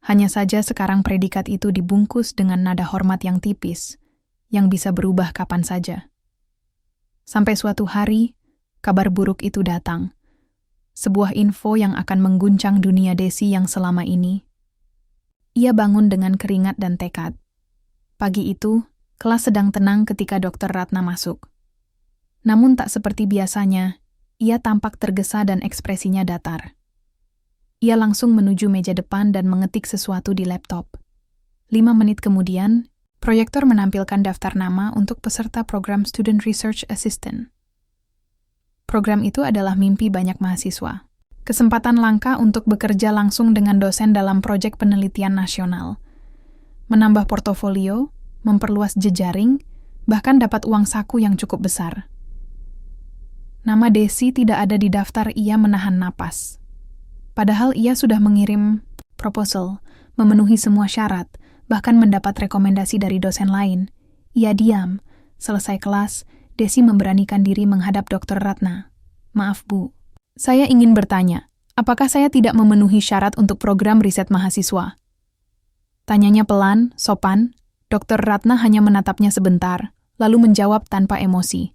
Hanya saja sekarang predikat itu dibungkus dengan nada hormat yang tipis, yang bisa berubah kapan saja. Sampai suatu hari, kabar buruk itu datang. Sebuah info yang akan mengguncang dunia Desi yang selama ini. Ia bangun dengan keringat dan tekad. Pagi itu, kelas sedang tenang ketika Dr. Ratna masuk. Namun tak seperti biasanya, ia tampak tergesa dan ekspresinya datar. Ia langsung menuju meja depan dan mengetik sesuatu di laptop. 5 menit kemudian, proyektor menampilkan daftar nama untuk peserta program Student Research Assistant. Program itu adalah mimpi banyak mahasiswa. Kesempatan langka untuk bekerja langsung dengan dosen dalam proyek penelitian nasional. Menambah portofolio, memperluas jejaring, bahkan dapat uang saku yang cukup besar. Nama Desi tidak ada di daftar. Ia menahan napas. Padahal ia sudah mengirim proposal, memenuhi semua syarat, bahkan mendapat rekomendasi dari dosen lain. Ia diam. Selesai kelas, Desi memberanikan diri menghadap Dr. Ratna. Maaf Bu, saya ingin bertanya, apakah saya tidak memenuhi syarat untuk program riset mahasiswa? Tanyanya pelan, sopan. Dr. Ratna hanya menatapnya sebentar, lalu menjawab tanpa emosi.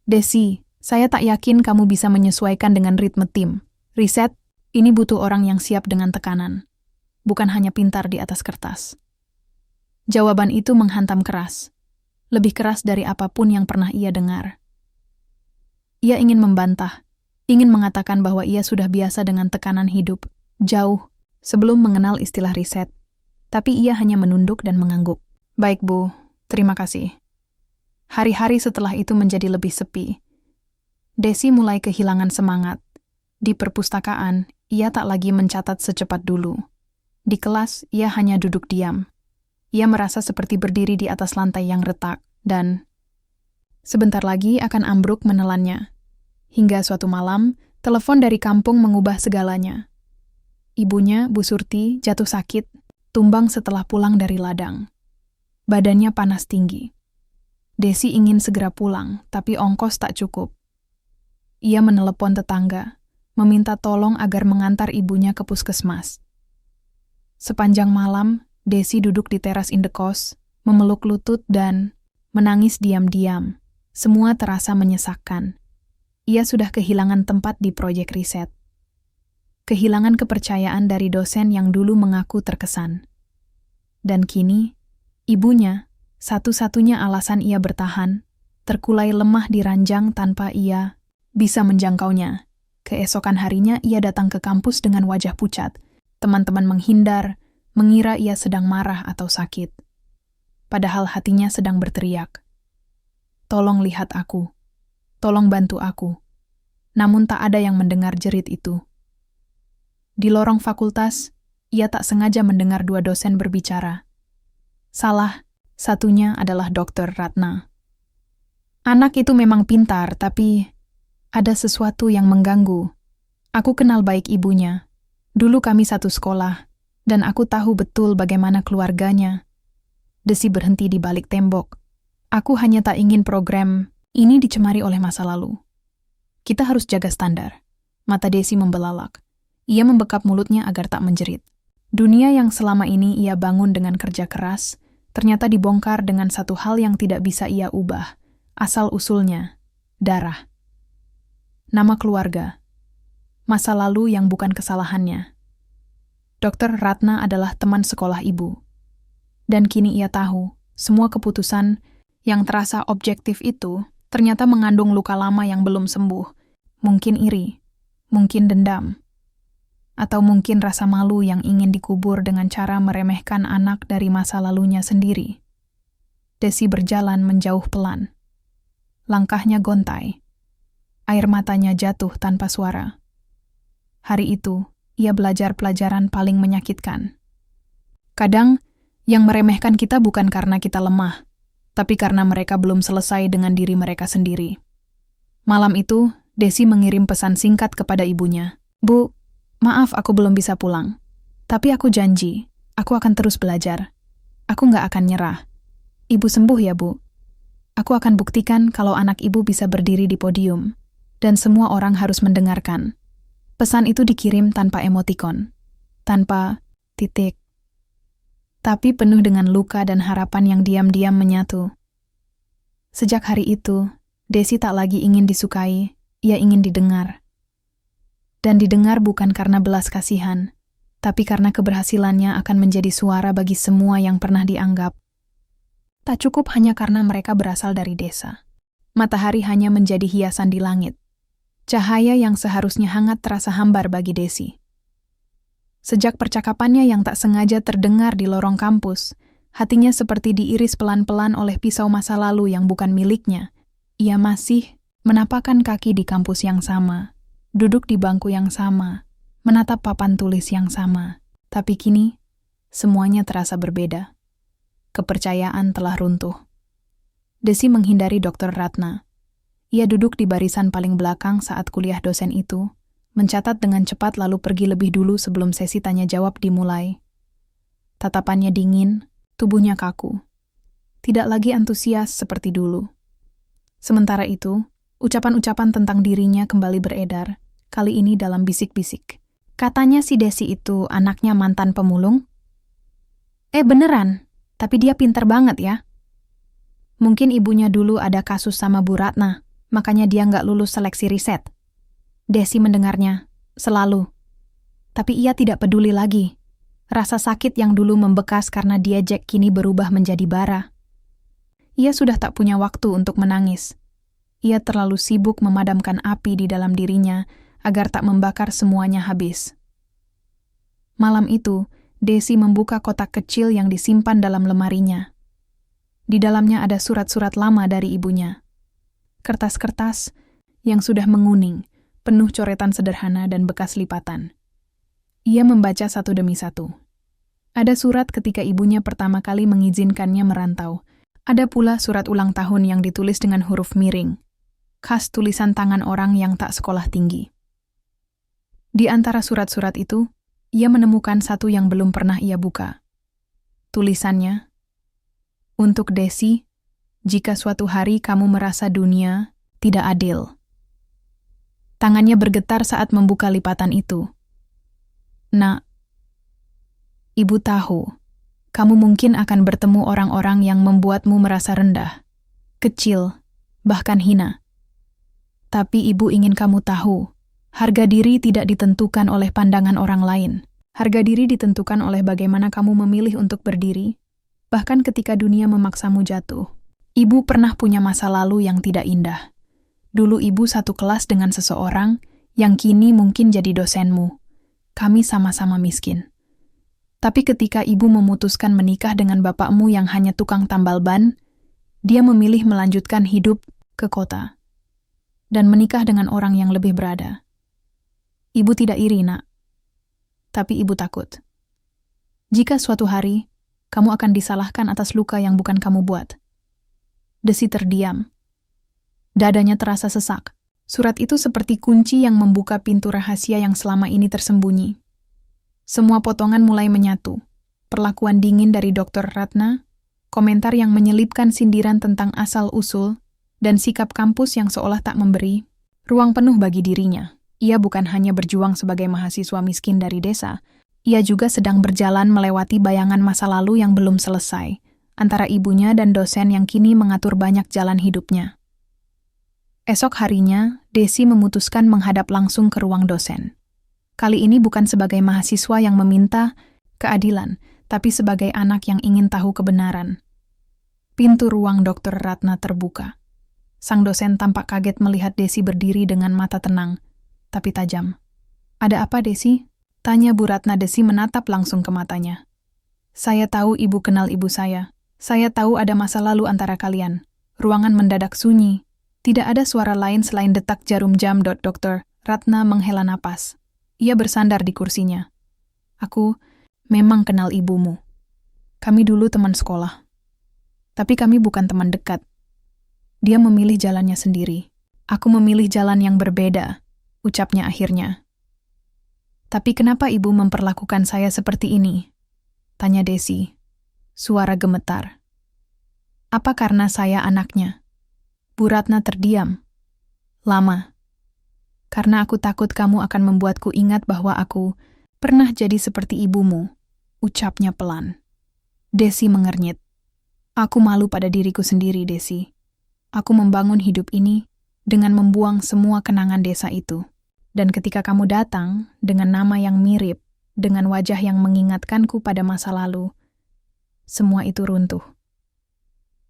Desi, saya tak yakin kamu bisa menyesuaikan dengan ritme tim. Riset, ini butuh orang yang siap dengan tekanan, bukan hanya pintar di atas kertas. Jawaban itu menghantam keras, lebih keras dari apapun yang pernah ia dengar. Ia ingin membantah, ingin mengatakan bahwa ia sudah biasa dengan tekanan hidup, jauh sebelum mengenal istilah riset. Tapi ia hanya menunduk dan mengangguk. Baik Bu, terima kasih. Hari-hari setelah itu menjadi lebih sepi. Desi mulai kehilangan semangat. Di perpustakaan, ia tak lagi mencatat secepat dulu. Di kelas, ia hanya duduk diam. Ia merasa seperti berdiri di atas lantai yang retak, dan sebentar lagi akan ambruk menelannya. Hingga suatu malam, telepon dari kampung mengubah segalanya. Ibunya, Bu Surti, jatuh sakit, tumbang setelah pulang dari ladang. Badannya panas tinggi. Desi ingin segera pulang, tapi ongkos tak cukup. Ia menelepon tetangga, meminta tolong agar mengantar ibunya ke puskesmas. Sepanjang malam, Desi duduk di teras indekos, memeluk lutut dan menangis diam-diam. Semua terasa menyesakkan. Ia sudah kehilangan tempat di proyek riset. Kehilangan kepercayaan dari dosen yang dulu mengaku terkesan. Dan kini, ibunya, satu-satunya alasan ia bertahan, terkulai lemah di ranjang tanpa ia bisa menjangkaunya. Keesokan harinya ia datang ke kampus dengan wajah pucat. Teman-teman menghindar, mengira ia sedang marah atau sakit. Padahal hatinya sedang berteriak. Tolong lihat aku. Tolong bantu aku. namun tak ada yang mendengar jerit itu. Di lorong fakultas, ia tak sengaja mendengar dua dosen berbicara. Salah satunya adalah Dr. Ratna. Anak itu memang pintar, tapi ada sesuatu yang mengganggu. Aku kenal baik ibunya. Dulu kami satu sekolah, dan aku tahu betul bagaimana keluarganya. Desi berhenti di balik tembok. Aku hanya tak ingin program ini dicemari oleh masa lalu. Kita harus jaga standar. Mata Desi membelalak. Ia membekap mulutnya agar tak menjerit. Dunia yang selama ini ia bangun dengan kerja keras, ternyata dibongkar dengan satu hal yang tidak bisa ia ubah. Asal-usulnya, darah. Nama keluarga. Masa lalu yang bukan kesalahannya. Dr. Ratna adalah teman sekolah ibu. Dan kini ia tahu, semua keputusan yang terasa objektif itu ternyata mengandung luka lama yang belum sembuh. Mungkin iri, mungkin dendam, atau mungkin rasa malu yang ingin dikubur dengan cara meremehkan anak dari masa lalunya sendiri. Desi berjalan menjauh pelan. Langkahnya gontai. Air matanya jatuh tanpa suara. Hari itu, ia belajar pelajaran paling menyakitkan. Kadang, yang meremehkan kita bukan karena kita lemah, tapi karena mereka belum selesai dengan diri mereka sendiri. Malam itu, Desi mengirim pesan singkat kepada ibunya. Bu, maaf aku belum bisa pulang. Tapi aku janji, aku akan terus belajar. Aku nggak akan nyerah. Ibu sembuh ya, Bu. Aku akan buktikan kalau anak ibu bisa berdiri di podium. Dan semua orang harus mendengarkan. Pesan itu dikirim tanpa emotikon. Tanpa titik. Tapi penuh dengan luka dan harapan yang diam-diam menyatu. Sejak hari itu, Desi tak lagi ingin disukai, ia ingin didengar. Dan didengar bukan karena belas kasihan, tapi karena keberhasilannya akan menjadi suara bagi semua yang pernah dianggap. Tak cukup hanya karena mereka berasal dari desa. Matahari hanya menjadi hiasan di langit. Cahaya yang seharusnya hangat terasa hambar bagi Desi. Sejak percakapannya yang tak sengaja terdengar di lorong kampus, hatinya seperti diiris pelan-pelan oleh pisau masa lalu yang bukan miliknya. Ia masih menapakkan kaki di kampus yang sama, duduk di bangku yang sama, menatap papan tulis yang sama. Tapi kini, semuanya terasa berbeda. Kepercayaan telah runtuh. Desi menghindari Dr. Ratna. Ia duduk di barisan paling belakang saat kuliah dosen itu, mencatat dengan cepat lalu pergi lebih dulu sebelum sesi tanya-jawab dimulai. Tatapannya dingin, tubuhnya kaku. Tidak lagi antusias seperti dulu. Sementara itu, ucapan-ucapan tentang dirinya kembali beredar, kali ini dalam bisik-bisik. Katanya si Desi itu anaknya mantan pemulung? Beneran, tapi dia pinter banget ya. Mungkin ibunya dulu ada kasus sama Bu Ratna, makanya dia nggak lulus seleksi riset. Desi mendengarnya, selalu. Tapi ia tidak peduli lagi. Rasa sakit yang dulu membekas karena dia Jack kini berubah menjadi bara. Ia sudah tak punya waktu untuk menangis. Ia terlalu sibuk memadamkan api di dalam dirinya agar tak membakar semuanya habis. Malam itu, Desi membuka kotak kecil yang disimpan dalam lemarinya. Di dalamnya ada surat-surat lama dari ibunya. Kertas-kertas yang sudah menguning, penuh coretan sederhana dan bekas lipatan. Ia membaca satu demi satu. Ada surat ketika ibunya pertama kali mengizinkannya merantau. Ada pula surat ulang tahun yang ditulis dengan huruf miring, khas tulisan tangan orang yang tak sekolah tinggi. Di antara surat-surat itu, ia menemukan satu yang belum pernah ia buka. Tulisannya, "Untuk Desi, jika suatu hari kamu merasa dunia tidak adil." Tangannya bergetar saat membuka lipatan itu. "Nak, ibu tahu, kamu mungkin akan bertemu orang-orang yang membuatmu merasa rendah, kecil, bahkan hina. Tapi ibu ingin kamu tahu, harga diri tidak ditentukan oleh pandangan orang lain. Harga diri ditentukan oleh bagaimana kamu memilih untuk berdiri, bahkan ketika dunia memaksamu jatuh. Ibu pernah punya masa lalu yang tidak indah. Dulu ibu satu kelas dengan seseorang yang kini mungkin jadi dosenmu. Kami sama-sama miskin. Tapi ketika ibu memutuskan menikah dengan bapakmu yang hanya tukang tambal ban, dia memilih melanjutkan hidup ke kota. dan menikah dengan orang yang lebih berada. Ibu tidak iri, Nak. Tapi ibu takut. Jika suatu hari, kamu akan disalahkan atas luka yang bukan kamu buat. Desi terdiam. Dadanya terasa sesak. Surat itu seperti kunci yang membuka pintu rahasia yang selama ini tersembunyi. Semua potongan mulai menyatu. Perlakuan dingin dari Dr. Ratna, komentar yang menyelipkan sindiran tentang asal-usul, dan sikap kampus yang seolah tak memberi ruang penuh bagi dirinya. Ia bukan hanya berjuang sebagai mahasiswa miskin dari desa, ia juga sedang berjalan melewati bayangan masa lalu yang belum selesai, antara ibunya dan dosen yang kini mengatur banyak jalan hidupnya. Esok harinya, Desi memutuskan menghadap langsung ke ruang dosen. Kali ini bukan sebagai mahasiswa yang meminta keadilan, tapi sebagai anak yang ingin tahu kebenaran. Pintu ruang Dr. Ratna terbuka. Sang dosen tampak kaget melihat Desi berdiri dengan mata tenang, tapi tajam. "Ada apa, Desi?" tanya Bu Ratna. Desi menatap langsung ke matanya. "Saya tahu ibu kenal ibu saya. Saya tahu ada masa lalu antara kalian." Ruangan mendadak sunyi. Tidak ada suara lain selain detak jarum jam. Dr. Ratna menghela napas. Ia bersandar di kursinya. "Aku memang kenal ibumu. Kami dulu teman sekolah. Tapi kami bukan teman dekat. Dia memilih jalannya sendiri. Aku memilih jalan yang berbeda," ucapnya akhirnya. "Tapi kenapa ibu memperlakukan saya seperti ini?" tanya Desi. Suara gemetar. "Apa karena saya anaknya?" Bu Ratna terdiam. "Lama. Karena aku takut kamu akan membuatku ingat bahwa aku pernah jadi seperti ibumu," ucapnya pelan. Desi mengernyit. "Aku malu pada diriku sendiri, Desi. Aku membangun hidup ini dengan membuang semua kenangan desa itu. Dan ketika kamu datang dengan nama yang mirip, dengan wajah yang mengingatkanku pada masa lalu, semua itu runtuh."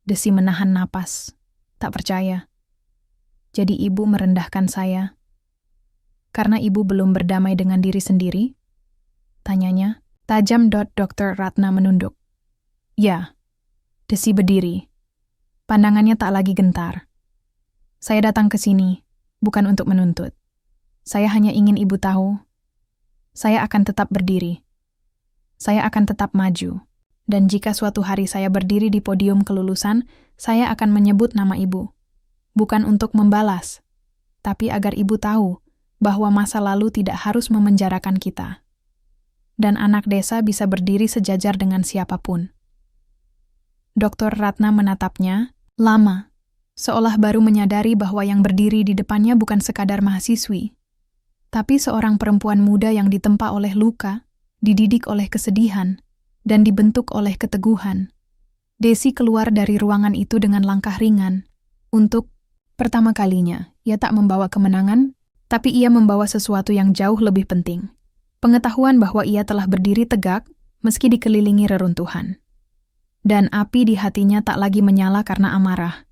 Desi menahan napas. Tak percaya. "Jadi ibu merendahkan saya karena ibu belum berdamai dengan diri sendiri?" tanyanya. Tajam. Dr. Ratna menunduk. "Ya." Desi berdiri. Pandangannya tak lagi gentar. "Saya datang ke sini bukan untuk menuntut. Saya hanya ingin ibu tahu, saya akan tetap berdiri. Saya akan tetap maju. Dan jika suatu hari saya berdiri di podium kelulusan, saya akan menyebut nama ibu. Bukan untuk membalas, tapi agar ibu tahu bahwa masa lalu tidak harus memenjarakan kita. Dan anak desa bisa berdiri sejajar dengan siapapun." Dr. Ratna menatapnya lama, seolah baru menyadari bahwa yang berdiri di depannya bukan sekadar mahasiswi, tapi seorang perempuan muda yang ditempa oleh luka, dididik oleh kesedihan, dan dibentuk oleh keteguhan. Desi keluar dari ruangan itu dengan langkah ringan. Untuk pertama kalinya, ia tak membawa kemenangan, tapi ia membawa sesuatu yang jauh lebih penting. Pengetahuan bahwa ia telah berdiri tegak meski dikelilingi reruntuhan. Dan api di hatinya tak lagi menyala karena amarah.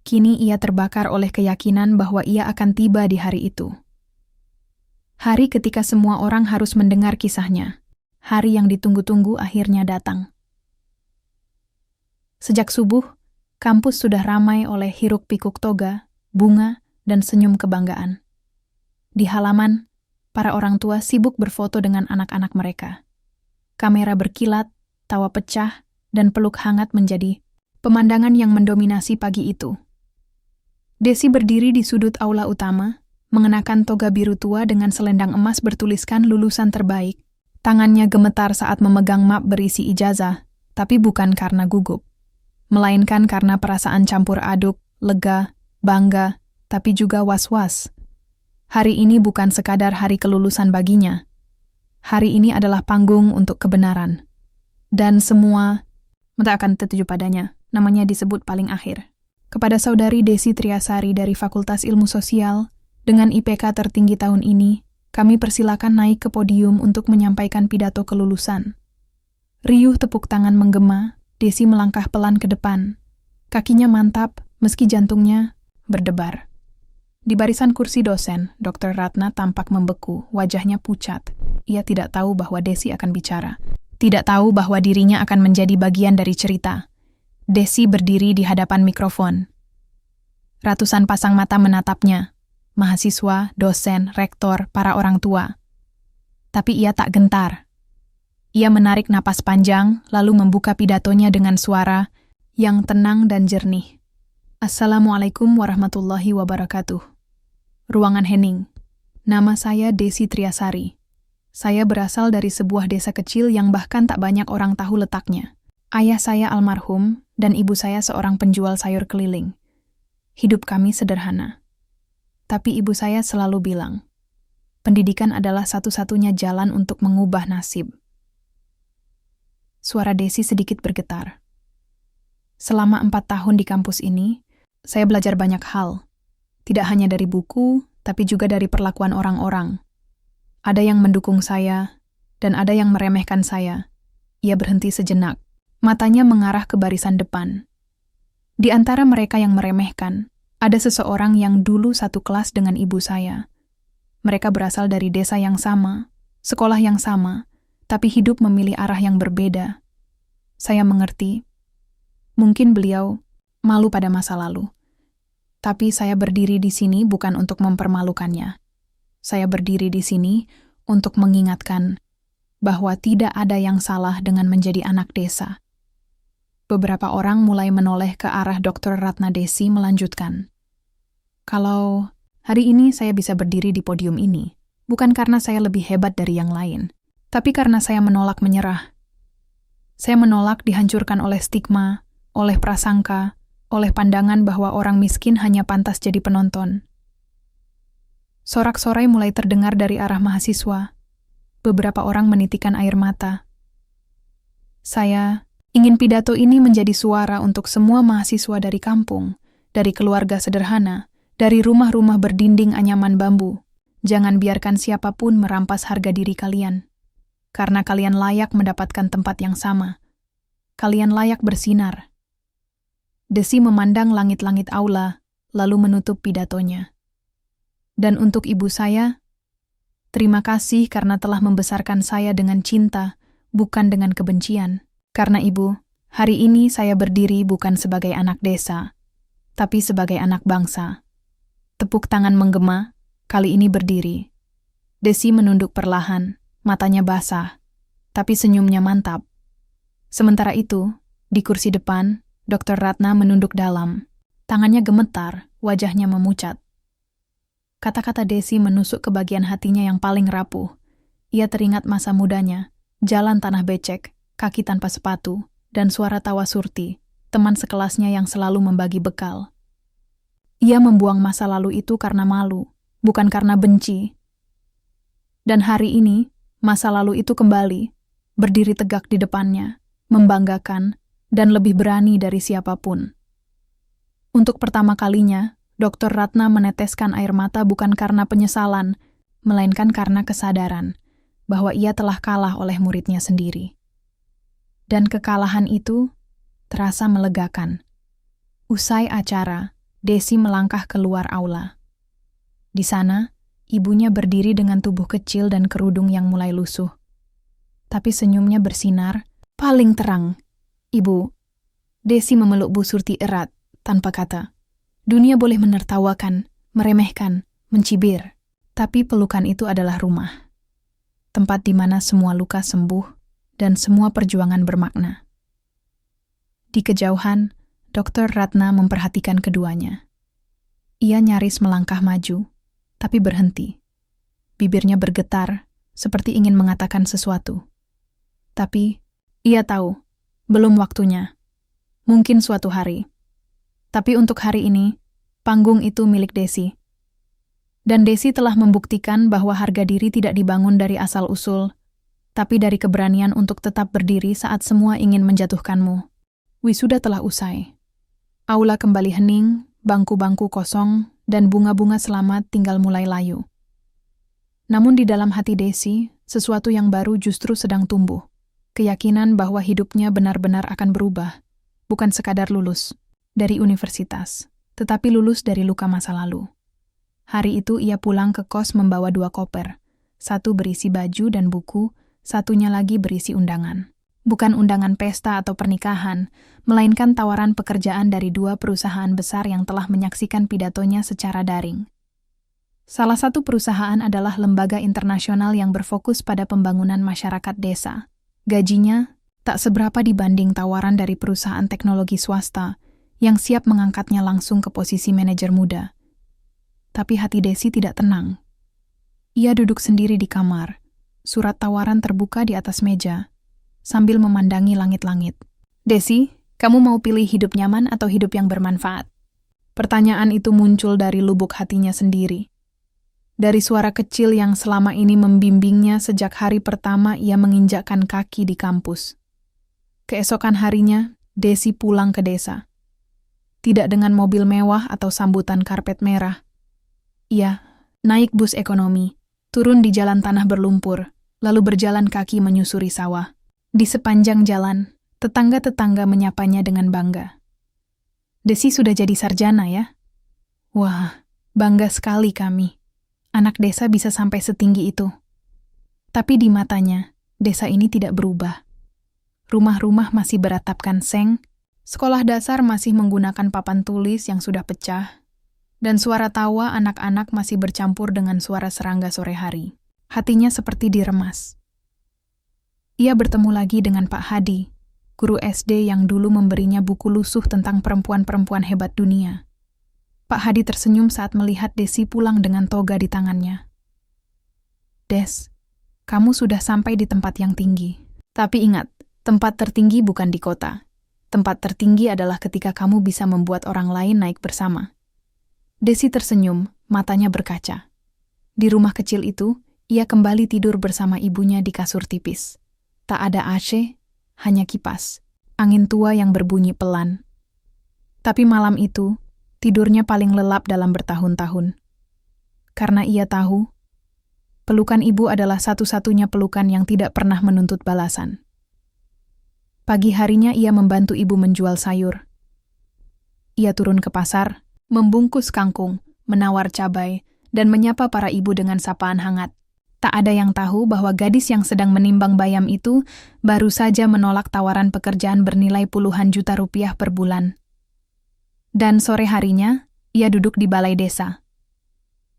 Kini ia terbakar oleh keyakinan bahwa ia akan tiba di hari itu. Hari ketika semua orang harus mendengar kisahnya. Hari yang ditunggu-tunggu akhirnya datang. Sejak subuh, kampus sudah ramai oleh hiruk-pikuk toga, bunga, dan senyum kebanggaan. Di halaman, para orang tua sibuk berfoto dengan anak-anak mereka. Kamera berkilat, tawa pecah, dan peluk hangat menjadi pemandangan yang mendominasi pagi itu. Desi berdiri di sudut aula utama, mengenakan toga biru tua dengan selendang emas bertuliskan lulusan terbaik. Tangannya gemetar saat memegang map berisi ijazah, tapi bukan karena gugup, melainkan karena perasaan campur aduk, lega, bangga, tapi juga was-was. Hari ini bukan sekadar hari kelulusan baginya. Hari ini adalah panggung untuk kebenaran. Dan semua tak akan tertuju padanya, namanya disebut paling akhir. Kepada saudari Desi Triasari dari Fakultas Ilmu Sosial, dengan IPK tertinggi tahun ini, kami persilakan naik ke podium untuk menyampaikan pidato kelulusan. Riuh tepuk tangan menggema, Desi melangkah pelan ke depan. Kakinya mantap, meski jantungnya berdebar. Di barisan kursi dosen, Dr. Ratna tampak membeku, wajahnya pucat. Ia tidak tahu bahwa Desi akan bicara. Tidak tahu bahwa dirinya akan menjadi bagian dari cerita. Desi berdiri di hadapan mikrofon. Ratusan pasang mata menatapnya. Mahasiswa, dosen, rektor, para orang tua. Tapi ia tak gentar. Ia menarik napas panjang, lalu membuka pidatonya dengan suara yang tenang dan jernih. Assalamualaikum warahmatullahi wabarakatuh. Ruangan Hening. Nama saya Desi Triasari. Saya berasal dari sebuah desa kecil yang bahkan tak banyak orang tahu letaknya. Ayah saya almarhum dan ibu saya seorang penjual sayur keliling. Hidup kami sederhana. Tapi ibu saya selalu bilang, pendidikan adalah satu-satunya jalan untuk mengubah nasib. Suara Desi sedikit bergetar. Selama 4 tahun di kampus ini, saya belajar banyak hal. Tidak hanya dari buku, tapi juga dari perlakuan orang-orang. Ada yang mendukung saya, dan ada yang meremehkan saya. Ia berhenti sejenak. Matanya mengarah ke barisan depan. Di antara mereka yang meremehkan, ada seseorang yang dulu satu kelas dengan ibu saya. Mereka berasal dari desa yang sama, sekolah yang sama, tapi hidup memilih arah yang berbeda. Saya mengerti. Mungkin beliau malu pada masa lalu. Tapi saya berdiri di sini bukan untuk mempermalukannya. Saya berdiri di sini untuk mengingatkan bahwa tidak ada yang salah dengan menjadi anak desa. Beberapa orang mulai menoleh ke arah Dr. Ratna. Desi melanjutkan. Kalau hari ini saya bisa berdiri di podium ini, bukan karena saya lebih hebat dari yang lain, tapi karena saya menolak menyerah. Saya menolak dihancurkan oleh stigma, oleh prasangka, oleh pandangan bahwa orang miskin hanya pantas jadi penonton. Sorak-sorai mulai terdengar dari arah mahasiswa. Beberapa orang menitikkan air mata. Saya ingin pidato ini menjadi suara untuk semua mahasiswa dari kampung, dari keluarga sederhana, dari rumah-rumah berdinding anyaman bambu. Jangan biarkan siapapun merampas harga diri kalian. Karena kalian layak mendapatkan tempat yang sama. Kalian layak bersinar. Desi memandang langit-langit aula, lalu menutup pidatonya. Dan untuk ibu saya, terima kasih karena telah membesarkan saya dengan cinta, bukan dengan kebencian. Karena ibu, hari ini saya berdiri bukan sebagai anak desa, tapi sebagai anak bangsa. Tepuk tangan menggema, kali ini berdiri. Desi menunduk perlahan, matanya basah, tapi senyumnya mantap. Sementara itu, di kursi depan, Dr. Ratna menunduk dalam. Tangannya gemetar, wajahnya memucat. Kata-kata Desi menusuk ke bagian hatinya yang paling rapuh. Ia teringat masa mudanya, jalan tanah becek, kaki tanpa sepatu, dan suara tawa Surti, teman sekelasnya yang selalu membagi bekal. Ia membuang masa lalu itu karena malu, bukan karena benci. Dan hari ini, masa lalu itu kembali, berdiri tegak di depannya, membanggakan, dan lebih berani dari siapapun. Untuk pertama kalinya, Dr. Ratna meneteskan air mata bukan karena penyesalan, melainkan karena kesadaran bahwa ia telah kalah oleh muridnya sendiri. Dan kekalahan itu terasa melegakan. Usai acara, Desi melangkah keluar aula. Di sana, ibunya berdiri dengan tubuh kecil dan kerudung yang mulai lusuh. Tapi senyumnya bersinar, paling terang. Ibu, Desi memeluk Bu Surti erat, tanpa kata. Dunia boleh menertawakan, meremehkan, mencibir. Tapi pelukan itu adalah rumah. Tempat di mana semua luka sembuh dan semua perjuangan bermakna. Di kejauhan, Dr. Ratna memperhatikan keduanya. Ia nyaris melangkah maju, tapi berhenti. Bibirnya bergetar, seperti ingin mengatakan sesuatu. Tapi, ia tahu, belum waktunya. Mungkin suatu hari. Tapi untuk hari ini, panggung itu milik Desi. Dan Desi telah membuktikan bahwa harga diri tidak dibangun dari asal-usul, tapi dari keberanian untuk tetap berdiri saat semua ingin menjatuhkanmu. Wisuda telah usai. Aula kembali hening, bangku-bangku kosong, dan bunga-bunga selamat tinggal mulai layu. Namun di dalam hati Desi, sesuatu yang baru justru sedang tumbuh. Keyakinan bahwa hidupnya benar-benar akan berubah, bukan sekadar lulus dari universitas, tetapi lulus dari luka masa lalu. Hari itu ia pulang ke kos membawa 2 koper, satu berisi baju dan buku, satunya lagi berisi undangan. Bukan undangan pesta atau pernikahan, melainkan tawaran pekerjaan dari 2 perusahaan besar yang telah menyaksikan pidatonya secara daring. Salah satu perusahaan adalah lembaga internasional yang berfokus pada pembangunan masyarakat desa. Gajinya tak seberapa dibanding tawaran dari perusahaan teknologi swasta yang siap mengangkatnya langsung ke posisi manajer muda. Tapi hati Desi tidak tenang. Ia duduk sendiri di kamar, surat tawaran terbuka di atas meja, sambil memandangi langit-langit. "Desi, kamu mau pilih hidup nyaman atau hidup yang bermanfaat?" Pertanyaan itu muncul dari lubuk hatinya sendiri. Dari suara kecil yang selama ini membimbingnya sejak hari pertama ia menginjakkan kaki di kampus. Keesokan harinya, Desi pulang ke desa. Tidak dengan mobil mewah atau sambutan karpet merah. Ia naik bus ekonomi, turun di jalan tanah berlumpur, lalu berjalan kaki menyusuri sawah. Di sepanjang jalan, tetangga-tetangga menyapanya dengan bangga. "Desi sudah jadi sarjana ya?" "Wah, bangga sekali kami. Anak desa bisa sampai setinggi itu." Tapi di matanya, desa ini tidak berubah. Rumah-rumah masih beratapkan seng, sekolah dasar masih menggunakan papan tulis yang sudah pecah, dan suara tawa anak-anak masih bercampur dengan suara serangga sore hari. Hatinya seperti diremas. Ia bertemu lagi dengan Pak Hadi, guru SD yang dulu memberinya buku lusuh tentang perempuan-perempuan hebat dunia. Pak Hadi tersenyum saat melihat Desi pulang dengan toga di tangannya. "Des, kamu sudah sampai di tempat yang tinggi. Tapi ingat, tempat tertinggi bukan di kota. Tempat tertinggi adalah ketika kamu bisa membuat orang lain naik bersama." Desi tersenyum, matanya berkaca. Di rumah kecil itu, ia kembali tidur bersama ibunya di kasur tipis. Tak ada AC, hanya kipas, angin tua yang berbunyi pelan. Tapi malam itu, tidurnya paling lelap dalam bertahun-tahun. Karena ia tahu, pelukan ibu adalah satu-satunya pelukan yang tidak pernah menuntut balasan. Pagi harinya ia membantu ibu menjual sayur. Ia turun ke pasar, membungkus kangkung, menawar cabai, dan menyapa para ibu dengan sapaan hangat. Tak ada yang tahu bahwa gadis yang sedang menimbang bayam itu baru saja menolak tawaran pekerjaan bernilai puluhan juta rupiah per bulan. Dan sore harinya, ia duduk di balai desa.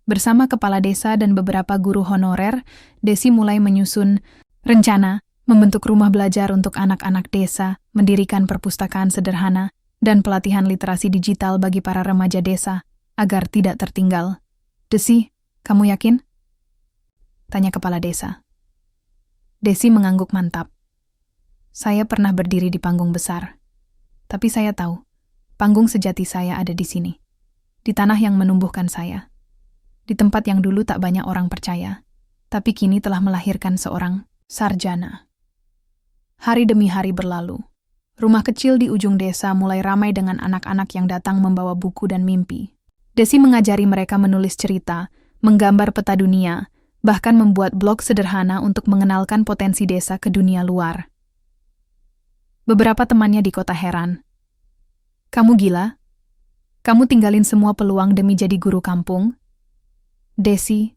Bersama kepala desa dan beberapa guru honorer, Desi mulai menyusun rencana, membentuk rumah belajar untuk anak-anak desa, mendirikan perpustakaan sederhana, dan pelatihan literasi digital bagi para remaja desa, agar tidak tertinggal. "Desi, kamu yakin?" tanya kepala desa. Desi mengangguk mantap. "Saya pernah berdiri di panggung besar. Tapi saya tahu, panggung sejati saya ada di sini. Di tanah yang menumbuhkan saya. Di tempat yang dulu tak banyak orang percaya, tapi kini telah melahirkan seorang sarjana." Hari demi hari berlalu. Rumah kecil di ujung desa mulai ramai dengan anak-anak yang datang membawa buku dan mimpi. Desi mengajari mereka menulis cerita, menggambar peta dunia, bahkan membuat blog sederhana untuk mengenalkan potensi desa ke dunia luar. Beberapa temannya di kota heran. "Kamu gila? Kamu tinggalin semua peluang demi jadi guru kampung?" Desi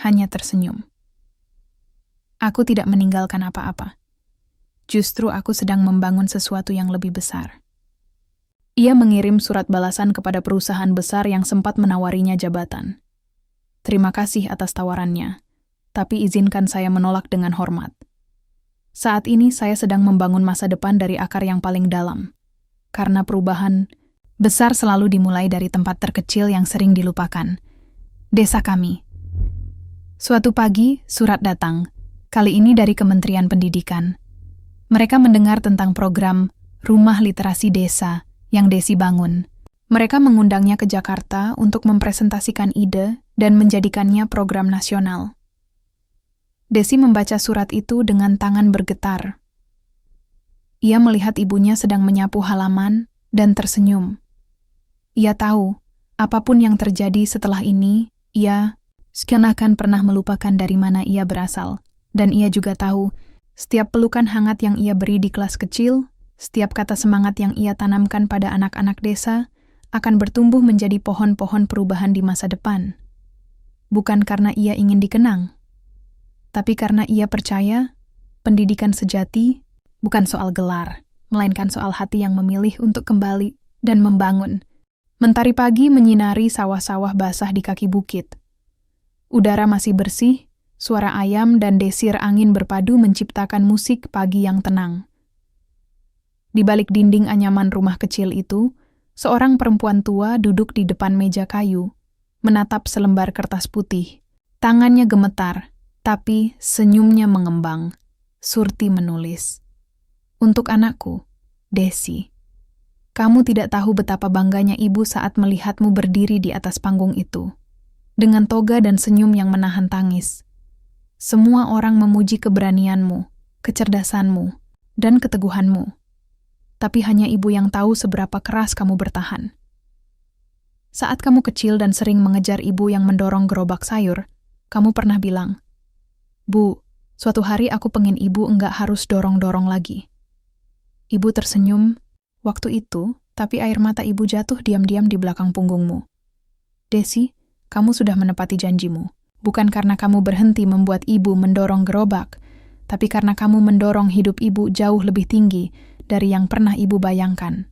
hanya tersenyum. "Aku tidak meninggalkan apa-apa. Justru aku sedang membangun sesuatu yang lebih besar." Ia mengirim surat balasan kepada perusahaan besar yang sempat menawarinya jabatan. "Terima kasih atas tawarannya, tapi izinkan saya menolak dengan hormat. Saat ini saya sedang membangun masa depan dari akar yang paling dalam. Karena perubahan besar selalu dimulai dari tempat terkecil yang sering dilupakan. Desa kami." Suatu pagi, surat datang, kali ini dari Kementerian Pendidikan. Mereka mendengar tentang program Rumah Literasi Desa yang Desi bangun. Mereka mengundangnya ke Jakarta untuk mempresentasikan ide dan menjadikannya program nasional. Desi membaca surat itu dengan tangan bergetar. Ia melihat ibunya sedang menyapu halaman dan tersenyum. Ia tahu, apapun yang terjadi setelah ini, ia seakan-akan pernah melupakan dari mana ia berasal. Dan ia juga tahu, setiap pelukan hangat yang ia beri di kelas kecil, setiap kata semangat yang ia tanamkan pada anak-anak desa, akan bertumbuh menjadi pohon-pohon perubahan di masa depan. Bukan karena ia ingin dikenang, tapi karena ia percaya pendidikan sejati Bukan soal gelar, melainkan soal hati yang memilih untuk kembali dan membangun. Mentari pagi menyinari sawah-sawah basah di kaki bukit. Udara masih bersih, suara ayam dan desir angin berpadu menciptakan musik pagi yang tenang. Di balik dinding anyaman rumah kecil itu, seorang perempuan tua duduk di depan meja kayu, menatap selembar kertas putih. Tangannya gemetar, tapi senyumnya mengembang. Surti menulis, "Untuk anakku, Desi. Kamu tidak tahu betapa bangganya ibu saat melihatmu berdiri di atas panggung itu, dengan toga dan senyum yang menahan tangis. Semua orang memuji keberanianmu, kecerdasanmu, dan keteguhanmu. Tapi hanya ibu yang tahu seberapa keras kamu bertahan. Saat kamu kecil dan sering mengejar ibu yang mendorong gerobak sayur, kamu pernah bilang, 'Bu, suatu hari aku pengen ibu enggak harus dorong-dorong lagi.' Ibu tersenyum waktu itu, tapi air mata ibu jatuh diam-diam di belakang punggungmu. Desi, kamu sudah menepati janjimu. Bukan karena kamu berhenti membuat ibu mendorong gerobak, tapi karena kamu mendorong hidup ibu jauh lebih tinggi dari yang pernah ibu bayangkan."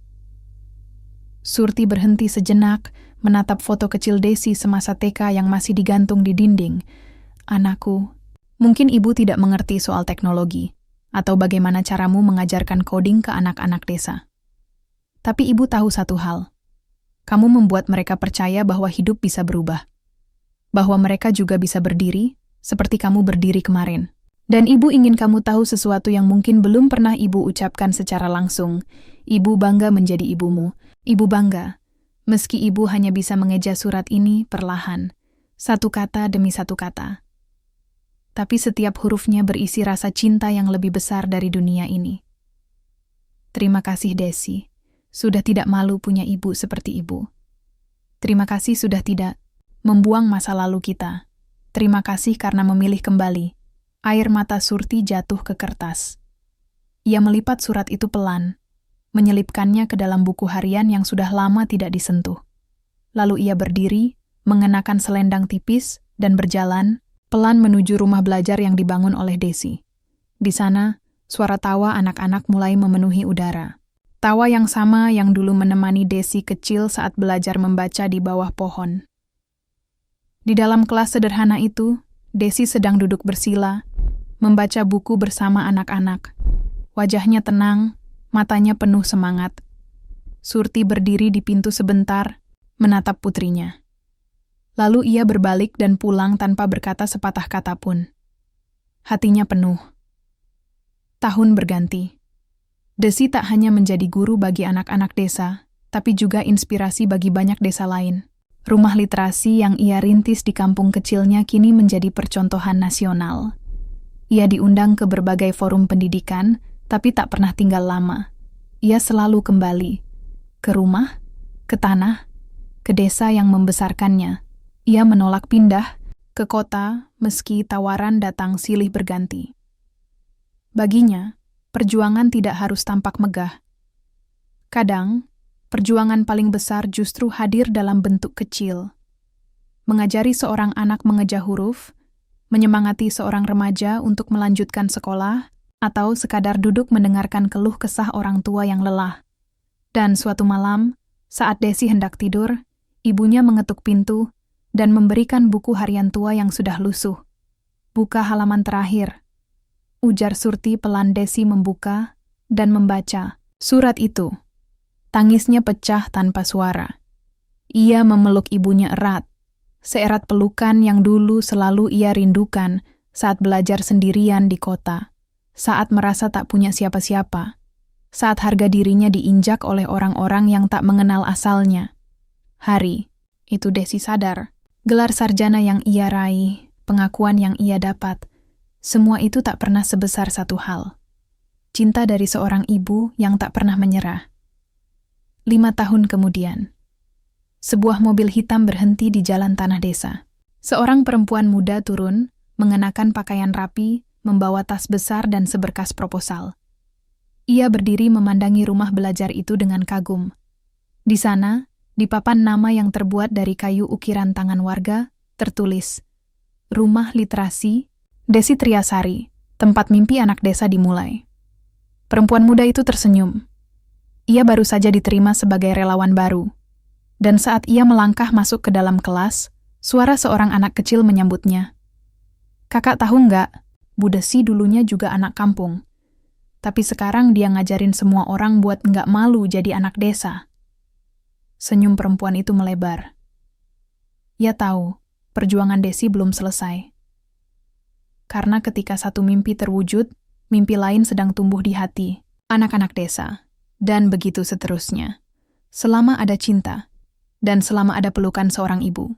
Surti berhenti sejenak, menatap foto kecil Desi semasa TK yang masih digantung di dinding. "Anakku, mungkin ibu tidak mengerti soal teknologi, atau bagaimana caramu mengajarkan coding ke anak-anak desa. Tapi ibu tahu satu hal. Kamu membuat mereka percaya bahwa hidup bisa berubah. Bahwa mereka juga bisa berdiri, seperti kamu berdiri kemarin. Dan ibu ingin kamu tahu sesuatu yang mungkin belum pernah ibu ucapkan secara langsung. Ibu bangga menjadi ibumu. Ibu bangga, meski ibu hanya bisa mengeja surat ini perlahan, satu kata demi satu kata. Tapi setiap hurufnya berisi rasa cinta yang lebih besar dari dunia ini. Terima kasih Desi, sudah tidak malu punya ibu seperti ibu. Terima kasih sudah tidak membuang masa lalu kita. Terima kasih karena memilih kembali." Air mata Surti jatuh ke kertas. Ia melipat surat itu pelan, menyelipkannya ke dalam buku harian yang sudah lama tidak disentuh. Lalu ia berdiri, mengenakan selendang tipis, dan berjalan pelan menuju rumah belajar yang dibangun oleh Desi. Di sana, suara tawa anak-anak mulai memenuhi udara. Tawa yang sama yang dulu menemani Desi kecil saat belajar membaca di bawah pohon. Di dalam kelas sederhana itu, Desi sedang duduk bersila, membaca buku bersama anak-anak. Wajahnya tenang, matanya penuh semangat. Surti berdiri di pintu sebentar, menatap putrinya. Lalu ia berbalik dan pulang tanpa berkata sepatah kata pun. Hatinya penuh. Tahun berganti. Desi tak hanya menjadi guru bagi anak-anak desa, tapi juga inspirasi bagi banyak desa lain. Rumah literasi yang ia rintis di kampung kecilnya kini menjadi percontohan nasional. Ia diundang ke berbagai forum pendidikan, tapi tak pernah tinggal lama. Ia selalu kembali. Ke rumah, ke tanah, ke desa yang membesarkannya. Ia menolak pindah ke kota meski tawaran datang silih berganti. Baginya, perjuangan tidak harus tampak megah. Kadang, perjuangan paling besar justru hadir dalam bentuk kecil. Mengajari seorang anak mengeja huruf, menyemangati seorang remaja untuk melanjutkan sekolah, atau sekadar duduk mendengarkan keluh kesah orang tua yang lelah. Dan suatu malam, saat Desi hendak tidur, ibunya mengetuk pintu dan memberikan buku harian tua yang sudah lusuh. "Buka halaman terakhir," ujar Surti pelan. Desi membuka dan membaca surat itu. Tangisnya pecah tanpa suara. Ia memeluk ibunya erat, seerat pelukan yang dulu selalu ia rindukan saat belajar sendirian di kota, saat merasa tak punya siapa-siapa, saat harga dirinya diinjak oleh orang-orang yang tak mengenal asalnya. Hari itu Desi sadar, gelar sarjana yang ia raih, pengakuan yang ia dapat, semua itu tak pernah sebesar satu hal. Cinta dari seorang ibu yang tak pernah menyerah. 5 tahun kemudian, sebuah mobil hitam berhenti di jalan tanah desa. Seorang perempuan muda turun, mengenakan pakaian rapi, membawa tas besar dan seberkas proposal. Ia berdiri memandangi rumah belajar itu dengan kagum. Di sana, di papan nama yang terbuat dari kayu ukiran tangan warga, tertulis, "Rumah Literasi, Desi Triasari, tempat mimpi anak desa dimulai." Perempuan muda itu tersenyum. Ia baru saja diterima sebagai relawan baru. Dan saat ia melangkah masuk ke dalam kelas, suara seorang anak kecil menyambutnya. Kakak tahu nggak, Bu Desi dulunya juga anak kampung. Tapi sekarang dia ngajarin semua orang buat nggak malu jadi anak desa. Senyum perempuan itu melebar. Ia tahu, perjuangan Desi belum selesai. Karena ketika satu mimpi terwujud, mimpi lain sedang tumbuh di hati anak-anak desa. Dan begitu seterusnya. Selama ada cinta, dan selama ada pelukan seorang ibu.